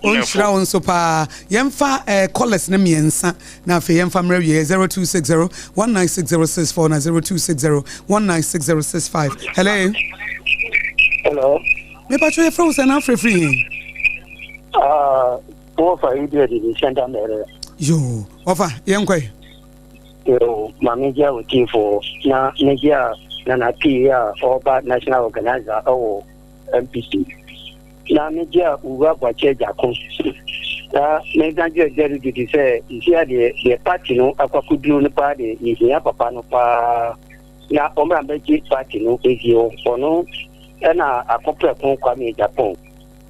onshira onso pa yemfa callers na miensa na afi yemfa mrewie 0260196064 na 0260196065 hello me pa chwe froze na free ofa idea di senda mere yo ofa yenkwe yo mami ja utifo na negia na PA Oba National Organizer or MPC. Na media uwa ABOAGYE jako. Na meganjo jeri di say here the party no akwakudu no pa de ihia papa no pa na omra meji party no egio ono na akopre kon kwa me Japan.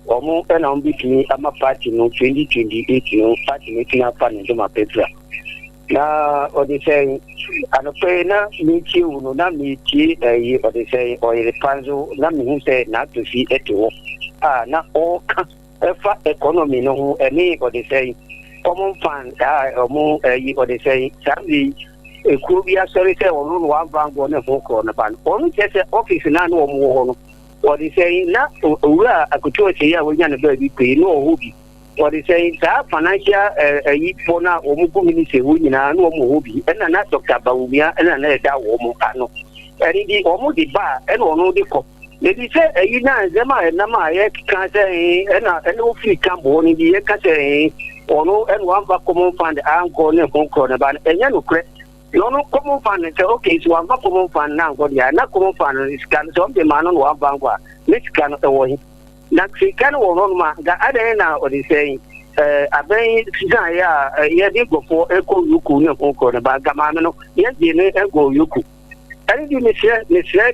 Omo na ombitimi ama party no 2028 no party no tina pa no ma petra. Na odi say anope na miti uno na miti odi say oil panzo na mi say na to fi eto na o efa economy no eni odi say common fund omo odi say sabi ekuo bi asori say onu no one bank go na foko na ban onu say office na no omo ho no odi say na owura akuto say ya wonya na ba bi pe no obi odi say that financial for na omugu ministry wo nyina na omo hobi na na Dr. Bawumia na da wo mo ano eri di omo di ba na ono di ko le di say na zema na ma ye kan say na o fi kan bo ni di ye kan say ono one va common fund anko ne konko na ba enya no kre no common fund say okay so one va common fund na go dia na common fund is kan so be man no one bank wa ne kan wo hi na kan wo no ma ga ade na o di say aben sigan ya di go for eko yuku ne konko na ba ga ma no ye di ne ego yuku ari di ne se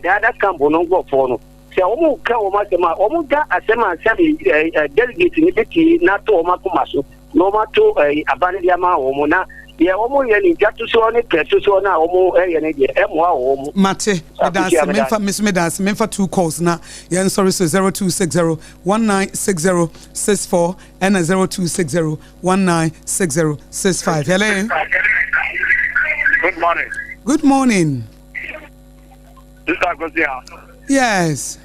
da kan bo no go for no se o mu ka o ma se ma o mu ga asema se delegate ni beti na to o ma kuma so no ma to abane dia ma o mu na ye o mu ye ni jatu so ni pretu so na o mu ye ne de e mo a o mu mate that's memfa two calls na ye sorry so 0260196064 and 0260196065. Hello. Good morning. This is AKOSUA. Yes.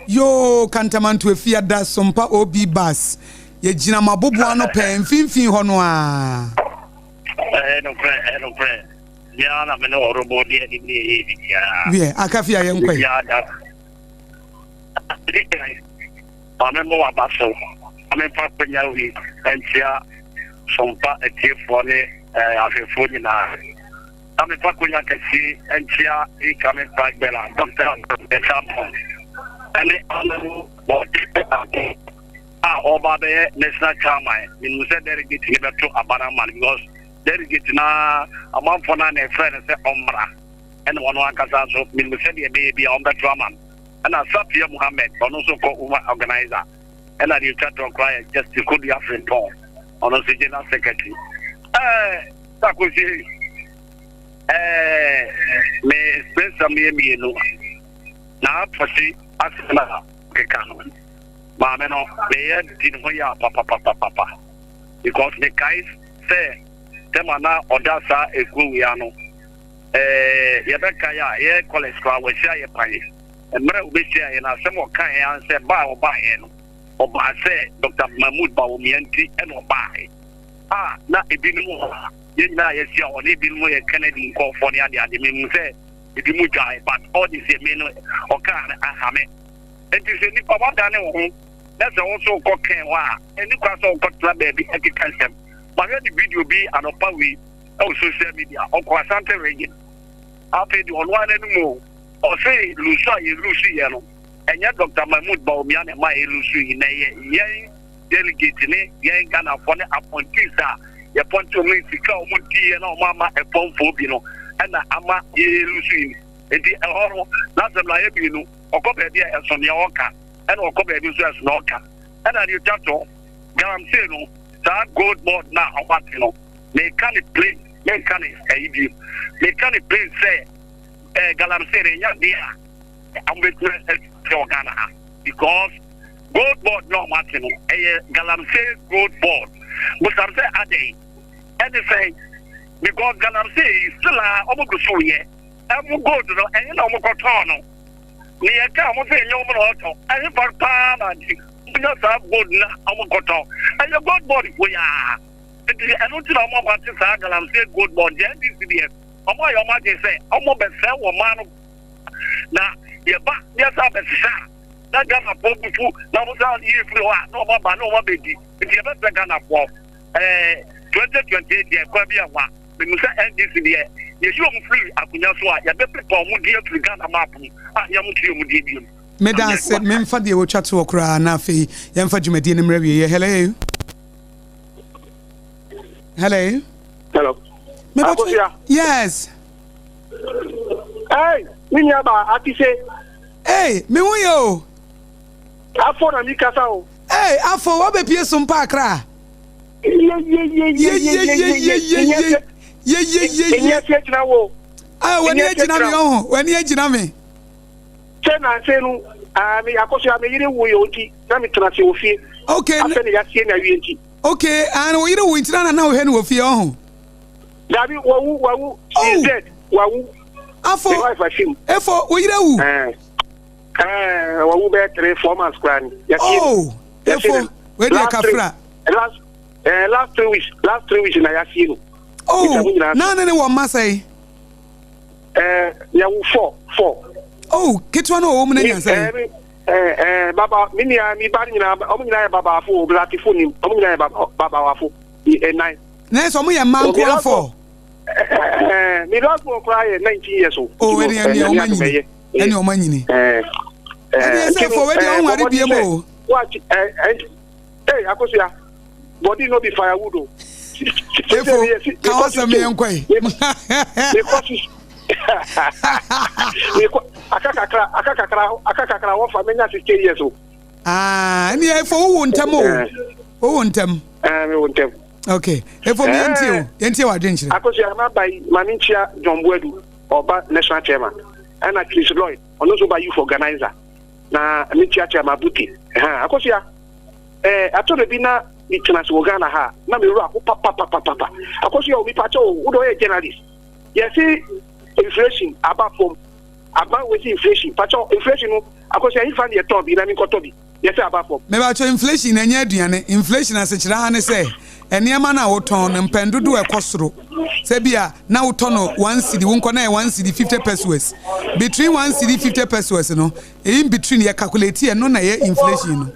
Yo Kantamanto efia da SOMPA obi bus ye jina mabobo ano pe mfimfin ho no a no pre ya na me no robo dia di ya wie akafia ye nkwe ya da amemo wa baso amempa penya wi entia SOMPA etifo ne afefo ni na amempa kunya kesi entia e kame pagbela Dr. Etampo ene anu body Oba the national chairman, in Musa delegate to Abaraman because delegate na a month for none a friend and Ombra and one Casaso, Musa baby on the Traman and a Safia Muhammad, but also organizer and I try to acquire just to could be a friend Paul on the general secretary. Takushi may spend some year no now proceed as another. Mama no me didn't hear papa because the guys say them na odasa ekuwiano yebeka ya college kwa we share ye pan emre obesia ye na sem okan ya say ba oba ye no oba say Dr. Mahmoud Bawumianti and oba na ebinu ye na ye sia oni ebinu ye Kennedy ko for ne ade me say ebimu jai but all this ye me no okan ahame enti se ni papa dane wo that's also cocaine wa any class of cotla baby education but the video be an opawi on social media on Kwasante region after the on one anymore or say Lucia no and yet Dr. Mahmoud Bawumia and my Lucia in a delegate ne yen Ghana for the appointees ya point to me to come and mama a phone phobia and ama Lucia and the that's a liability or copy there as on your car. And we'll come and as Norca. And I tell you, Galamsey, that gold board now, what you know, they can't play, they can't say, they can't play, say, Galamsey, yeah, I'm with Ghana because gold board no Martin, Galamsey gold board, but I'm saying a day, and they say, because Galamsey is still almost so yeah, and we'll go to the and you know, Mokotono. Ni aka mo se nyo mo hoto ani parpa na di nya sa bod na amo koto ani god board wo ya enti anu ti na mo ba ti sa galam se god board je di cds omo yo ma je se omo be se wo ma no na ye ba ye sa be sa na gama po bufu na mo sa ye fri wa no ba no mo be di enti ye be se gana po 2028 ye kwa bia wa benusa NDC de ye you am free akunya so a ya be prepare mu die to Ghana map ah ya mu tie mu die bi me dan se me mfa de wo twa to okra na afei ye mfa dwumadi ne mra wie hello yes hey minya ba atise hey me wo yo afọ na mi kasa o hey afọ wo be pie SOMPA Accra ye wani ejina me ho wani ejina me tena senu mi AKOSUA me yire wo yo nti na mi tena se ofie okay afẹ ne ya sie na wie nti okay and wo yire wo ntina na wo he no ofie ho dabi wawu dead wawu afọ efo wo yire wu wawu be 3-4 months kran ya sie efo we dey kafra last 3 weeks na ya sie no na wo masai ya wu 4 ketwa no wo mu na nyansa baba minia mi ba nyina o nyina ya baba afo blatifo nim o nyina ya baba wafo 9 na so mo ya manko afo mi last one cry 19 years old any o manyini any say for we dey on wari bie mo what AKOSUA body no be firewood o efo ka wasa me enkwai akakakra wo fa menya 60 years old ni efo wo ntem wo ntem me wo ntem okay efo me yenti wa dwenchire AKOSUA ma bai maninchia John Buedu oba national chairman and Chris Lloyd also by youth organizer na mitia chairman buti AKOSUA atone bi na itnas Ghana ha na me ru papa AKOSUA obi pacho wo do journalist yes inflation about with inflation pacho inflation no AKOSUA if and your bi na mi kotobi yes about form me ba cho inflation enya aduane inflation asechira ha ne say eniema na woton mpendodo ekosoro se bia na woton no 1 cedi wonko na 1 cedi 50 pesos between 1 cedi 50 pesos no in between ye calculate no na ye inflation no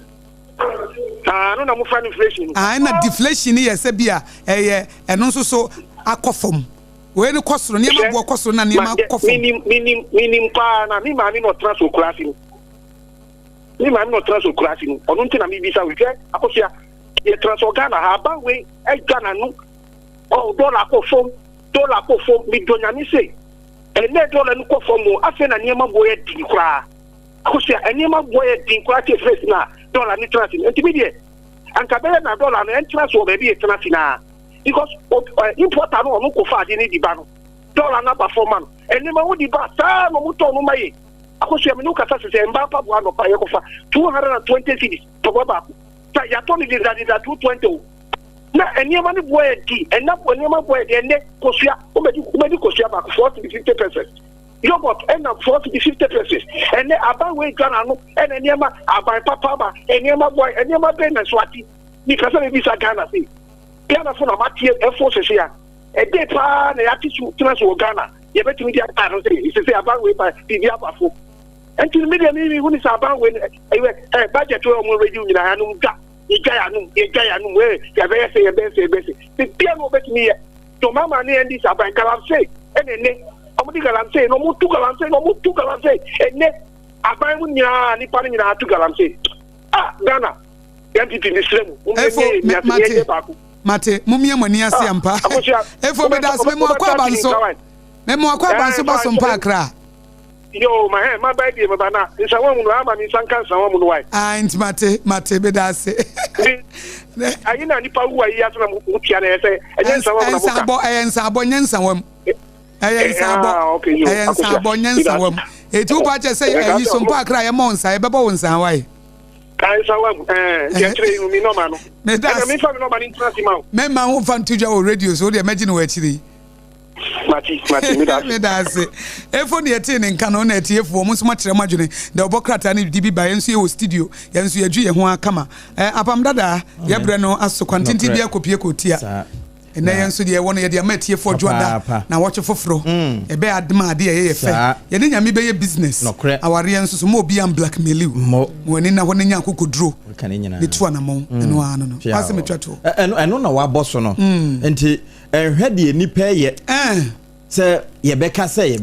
no na mo fa inflation na deflation ye se bia eno so akofom we ni kosoro niema bo kosoro na niema akofom minim pa na mi ma mi no transfer class ni ma mi no transfer class no onu nti na mi bisa we AKOSUA ye transfer Ghana ha ba we Ghana no dollar ko fom mi donya mi say ene dollar no ko fom o afa na niema boye din kra AKOSUA niema boye din kra te face na dollar ni transfer enti bi de anka be na dollar no transfer be bi transfer na because importer no ko fa ni di ba no dollar na performance enema wo di ba sa no muto no maye AKOSUA mi no kasa se mba pa bo no pa ye ko fa 220 cedis to ba sa ya to ni da 220 na enema ni boy di enema boy di ene KOSUA o be di KOSUA ba 40-50%. You got end up 40-50%. And about we Ghana no and enema abai papa ba enema boy enema be na swati ni kasa be bisa Ghana say Ghana for na matie forces here e dey pa na attitude transfer Ghana ye betimi dia ka no say say about we ba bi abafo until media me who is about when budget we mo ready nyina anu ga igaya anu we ya be say the pia no betimi to mama ni ndi saban kalam say ene omudi kalam say no mutu kalam say ene aban mu nya ni pa ni na atu kalam say Ghana MPP ni sremu mate mumye mani ase ampa efo be das me mo akwa banso ba SOMPA Accra yo my baby me bana nsawo mu no ama mi sanka nsawo mu no wai mate be das ayi na nipa wu ayi aso na mu tia na ese enye nsawo mu na boka ensabo nyensawam ensabo nyensawam etu pa che say ayi SOMPA Accra ye monsa ye bebo wonsa wai kansawa ya tre mi no ma no me fa mi no ma ni trasi ma me ma ho fan tuja o radio so de imagine wa chiri mati me das efo ne ete ne nka no na ete efo mo so ma kire madwene da obokrata ne dibi ba yenso ye wo studio yenso ye dwu ye ho akama APAM DADAA ye bre no aso kwantinti bia kopie kotia and then so the one of the metie for Joda na watch foforo e be adma ade ye fe ye ne nyame be ye business our rian so mo bi am blackmail you mo ni na ho ne nya kokodro the two na mo no ano no pass me twato eno na wa boss no enti hwe de nipa ye se ye beka se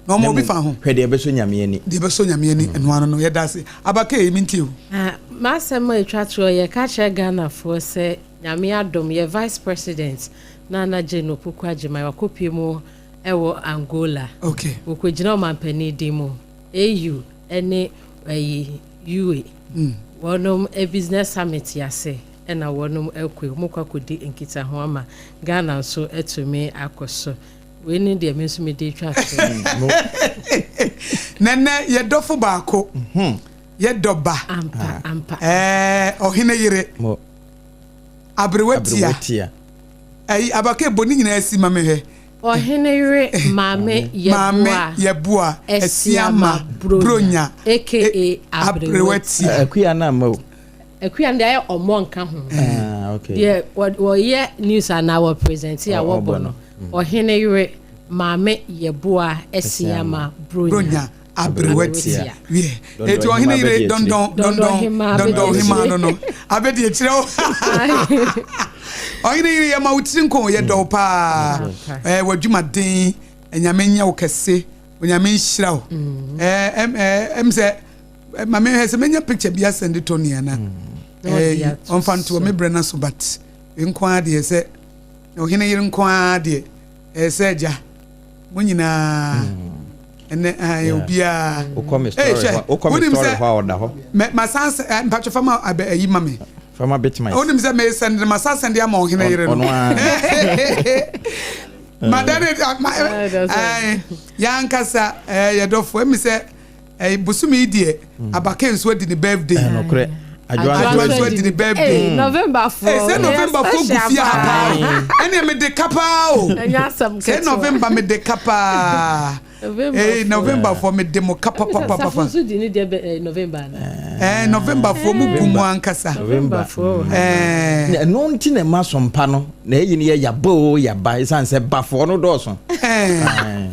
no mo bi fa ho hwe de be so nyame ani eno ano no ye da se abaka e mintiu ma se mo twato ye ka che Ghana for se nyame adom ye vice president na Jeno Pukwaji my wakopie mu ewo Angola okay okogina mampani dimo AU ene UA wonom a business summit yase ena wonom ekwe mukakodi enkita ho ama Ghana so etumi AKOSUA we need the means me dey track nene ye dofo baako ye doba ampa ohine yire abrewatia abake boni nyina asi mame he ohenere mame yebua esiama bronya aka abrewatia akuya na ma akuya nda ye omonka ho okay ye wo ye news na wo present ya wo bono ohenere mame yebua esiama bronya abrewatia we eto ohenere don hima no abedi ekire o oyire ye ma utiri nko ye do pa wadwuma den enyame nya wo kese onyame nhira wo emse mame hese menya picture bia send to ne na onfanto me brena so but nko ade se ohine yire nko ade se ja munyina ene obia ukome story ho oda ho ma sanse mpacho fama ayi mame fama BITMISE onim se me send ma send ya ma ohine yire no madane ya nkasa ya dofo emi se busumi die abaka nso di the birthday no kre adwa di the birthday November 4 say November 4 gufia hapa ene me de kapa o say November me de kapa November 4 me de mo kapa papa so di ni de November na November 4 mu gumu ankasa November 4 no ntine ma sompa no na eyi ne ya ba isan se bafo no do so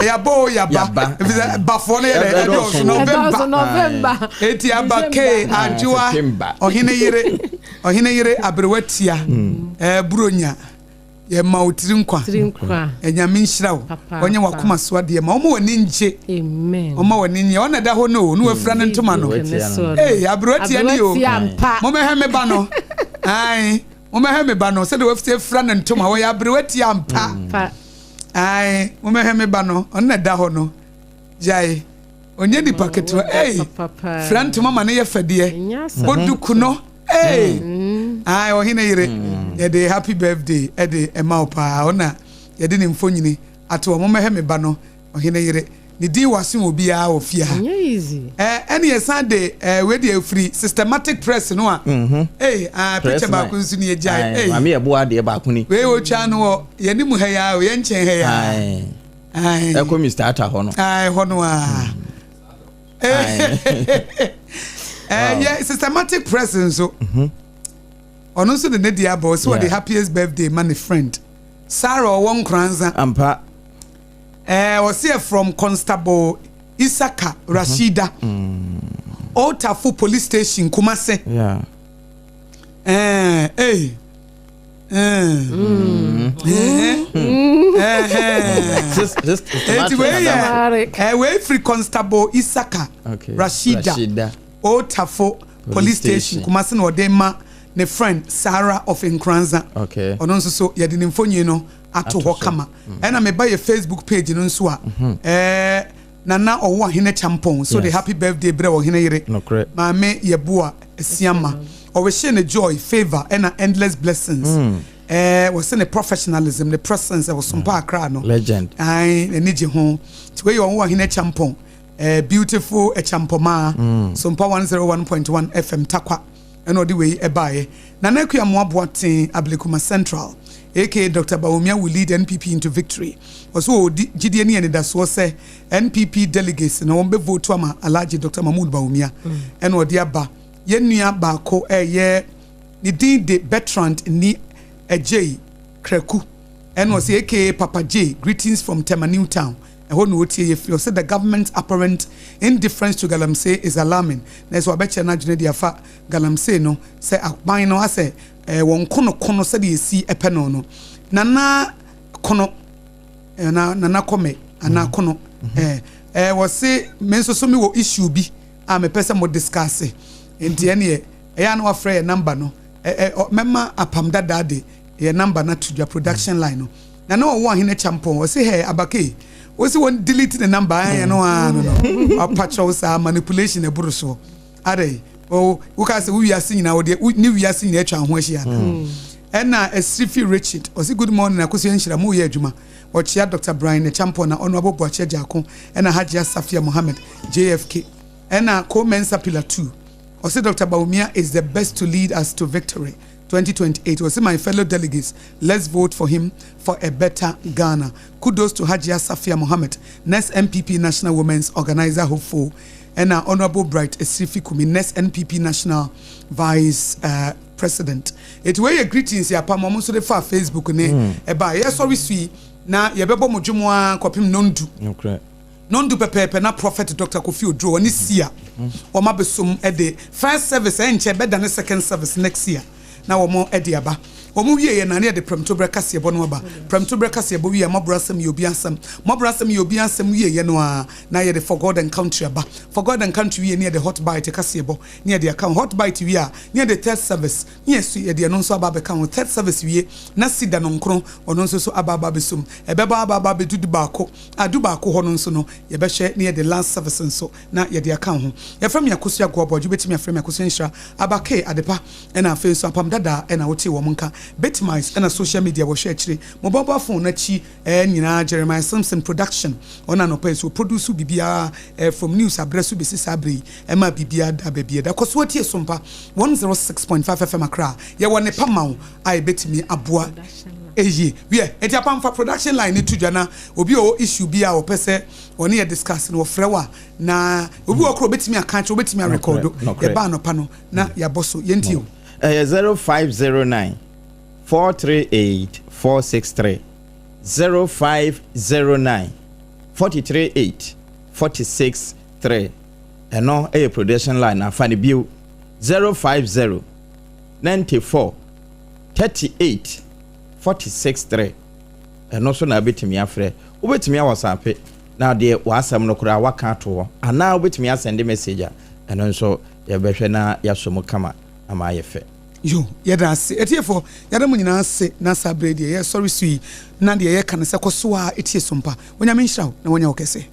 ya ba bafo no ya do so November eti abake adwa ohine yire abrewatia bronya ye ma utiri nkwa enyame nhira wo onye wakoma so ade ma omo wani nje amen omo wani nye ona da ho no no wafra ne ntoma no abrewatia ni o mo me heme ba no ai mo me heme ba no se de wafse fra ne ntoma wo ya abrewatia ampa ai mo me heme ba no ona da ho no jai onye di paketo fra ntoma ma ne ye fede boduku no ai ohine yire ye happy birthday ede emaupa ona ye de mfonyini ato mo mehe ba no ohine yire ni di wase obi a ofia easy any Sunday we dey free systematic press no a picture ba ku nsu ni ejai mami eboa de ba ku ni we o twa no ye ni mu ha ya o ye nchen ha ya ko Mr. Ata ho no ho no a yeah systematic presence so ono so the dia boss so the happiest birthday man friend Sarah won kranza ampa was here from Constable Isaka Rashida Otafu police station Kumase we free Constable Isaka Rashida Otafu police station Kumase no dema ne friend Sarah of Nkranza ono nso so ye de mfonyi no ato ho kama na me ba ye Facebook page no nso a nana owo ahene champon so the happy birthday bre wo hene yire maame ye boa esiama o we share ne joy favor and endless blessings we say ne professionalism the presence of SOMPA Accra no legend ai enije ho ti we owo ahene champon beautiful champoma SOMPA 101.5 FM takwa eno di we ebaye nana akua mo aboaten Ablekuma Central aka Dr. Baumia will lead NPP into victory. Also, GDN and that's what say NPP delegates na wombe vote ama Alhaji Dr. Mahmoud Baumia. And what diaba yenua ba ko ye ni din de Bertrand ni Ejay Kreku and was aka Papa J, greetings from Tema Newtown. I want to if you said the government's apparent indifference to Galamsey is alarming. That's what I bet you imagine the afa Galamsey no say I no I say one kono said you see a penono. Nana kono nana kome ana kono was say menso so me wo issue bi a me person mo discuss it. In the end e no afre number no memma APAM DADAA de ye number na to your production line no. Na no one hine champon was say hey abake was one delete the number no patch manipulation e buru so are oh we can say we are seeing now we are seeing e twa ho ahia and na Esrifi Richard was good morning akosi enhira mu ye adwuma o chia Dr. Brian the champion na honorable Boache Jako and na Hajia Safia Mohammed JFK and na Comensa Pillar 2 or say Dr. Baumia is the best to lead us to victory 2028. Was my fellow delegates, let's vote for him for a better Ghana. Kudos to Hajia Safia Mohammed, next NPP National Women's Organizer hopeful, and our Honorable Bright Esrifi Kumi, next NPP National Vice President. It way a greetings ya pa mama so de fa Facebook ne e ba yes sorry sweet na ye bebo modwumwa kopim nondu. Okay. Nondu pepepe na Prophet Dr. Kofi Odro oni sia. O ma besom e de first service enche better than the second service next year. Na womo ediaba omo wiye na ne de premtobre kase ebo no ba premtobre kase ebo wiye mabrasem yobi ansem wiye no a na ye de for God and country aba for God and country wiye ne de hot bite kase ebo ne de account hot bite wiye ne de third service ne su ye de no so aba be kan third service wiye na sida no nkro ono nso so aba besum ebeba aba be dudu baako adu baako ho no nso no ye be hwe ne de last service nso na ye de account ho ye frem yakosua go oboju betimi frem yakosua nhira abake adepa na afi so APAM DADAA na wote wo monka BITMISE and social media wo share chire mobile phone na chi nyina Jeremiah Simpson production ona no pay so produce bibia from news abresu be sisabre ema bibia da bibia da koso tie SOMPA 106.5 FM Accra ye wone pamawo ai betimi aboa eyi we eti APAM for production line ni tudwana obi o issue bia o pese oni e discuss no frewa na obi o kro betimi aka che betimi record ye ba no pa no na ya boso ye ntio 0509 438 463 0509 438 463 eno a production line na fani bio 050 94 38 463 eno so na betimi afre obetimi awasape na de wasam no kura waka to ana obetimi asende message eno nso ye behwe na yasomo kama ama yefe yo yeda se etiefo yada mu nyina se na sabre de ye sorry sui na de ye kan se koso a etie SOMPA wonya menhira na wonya okese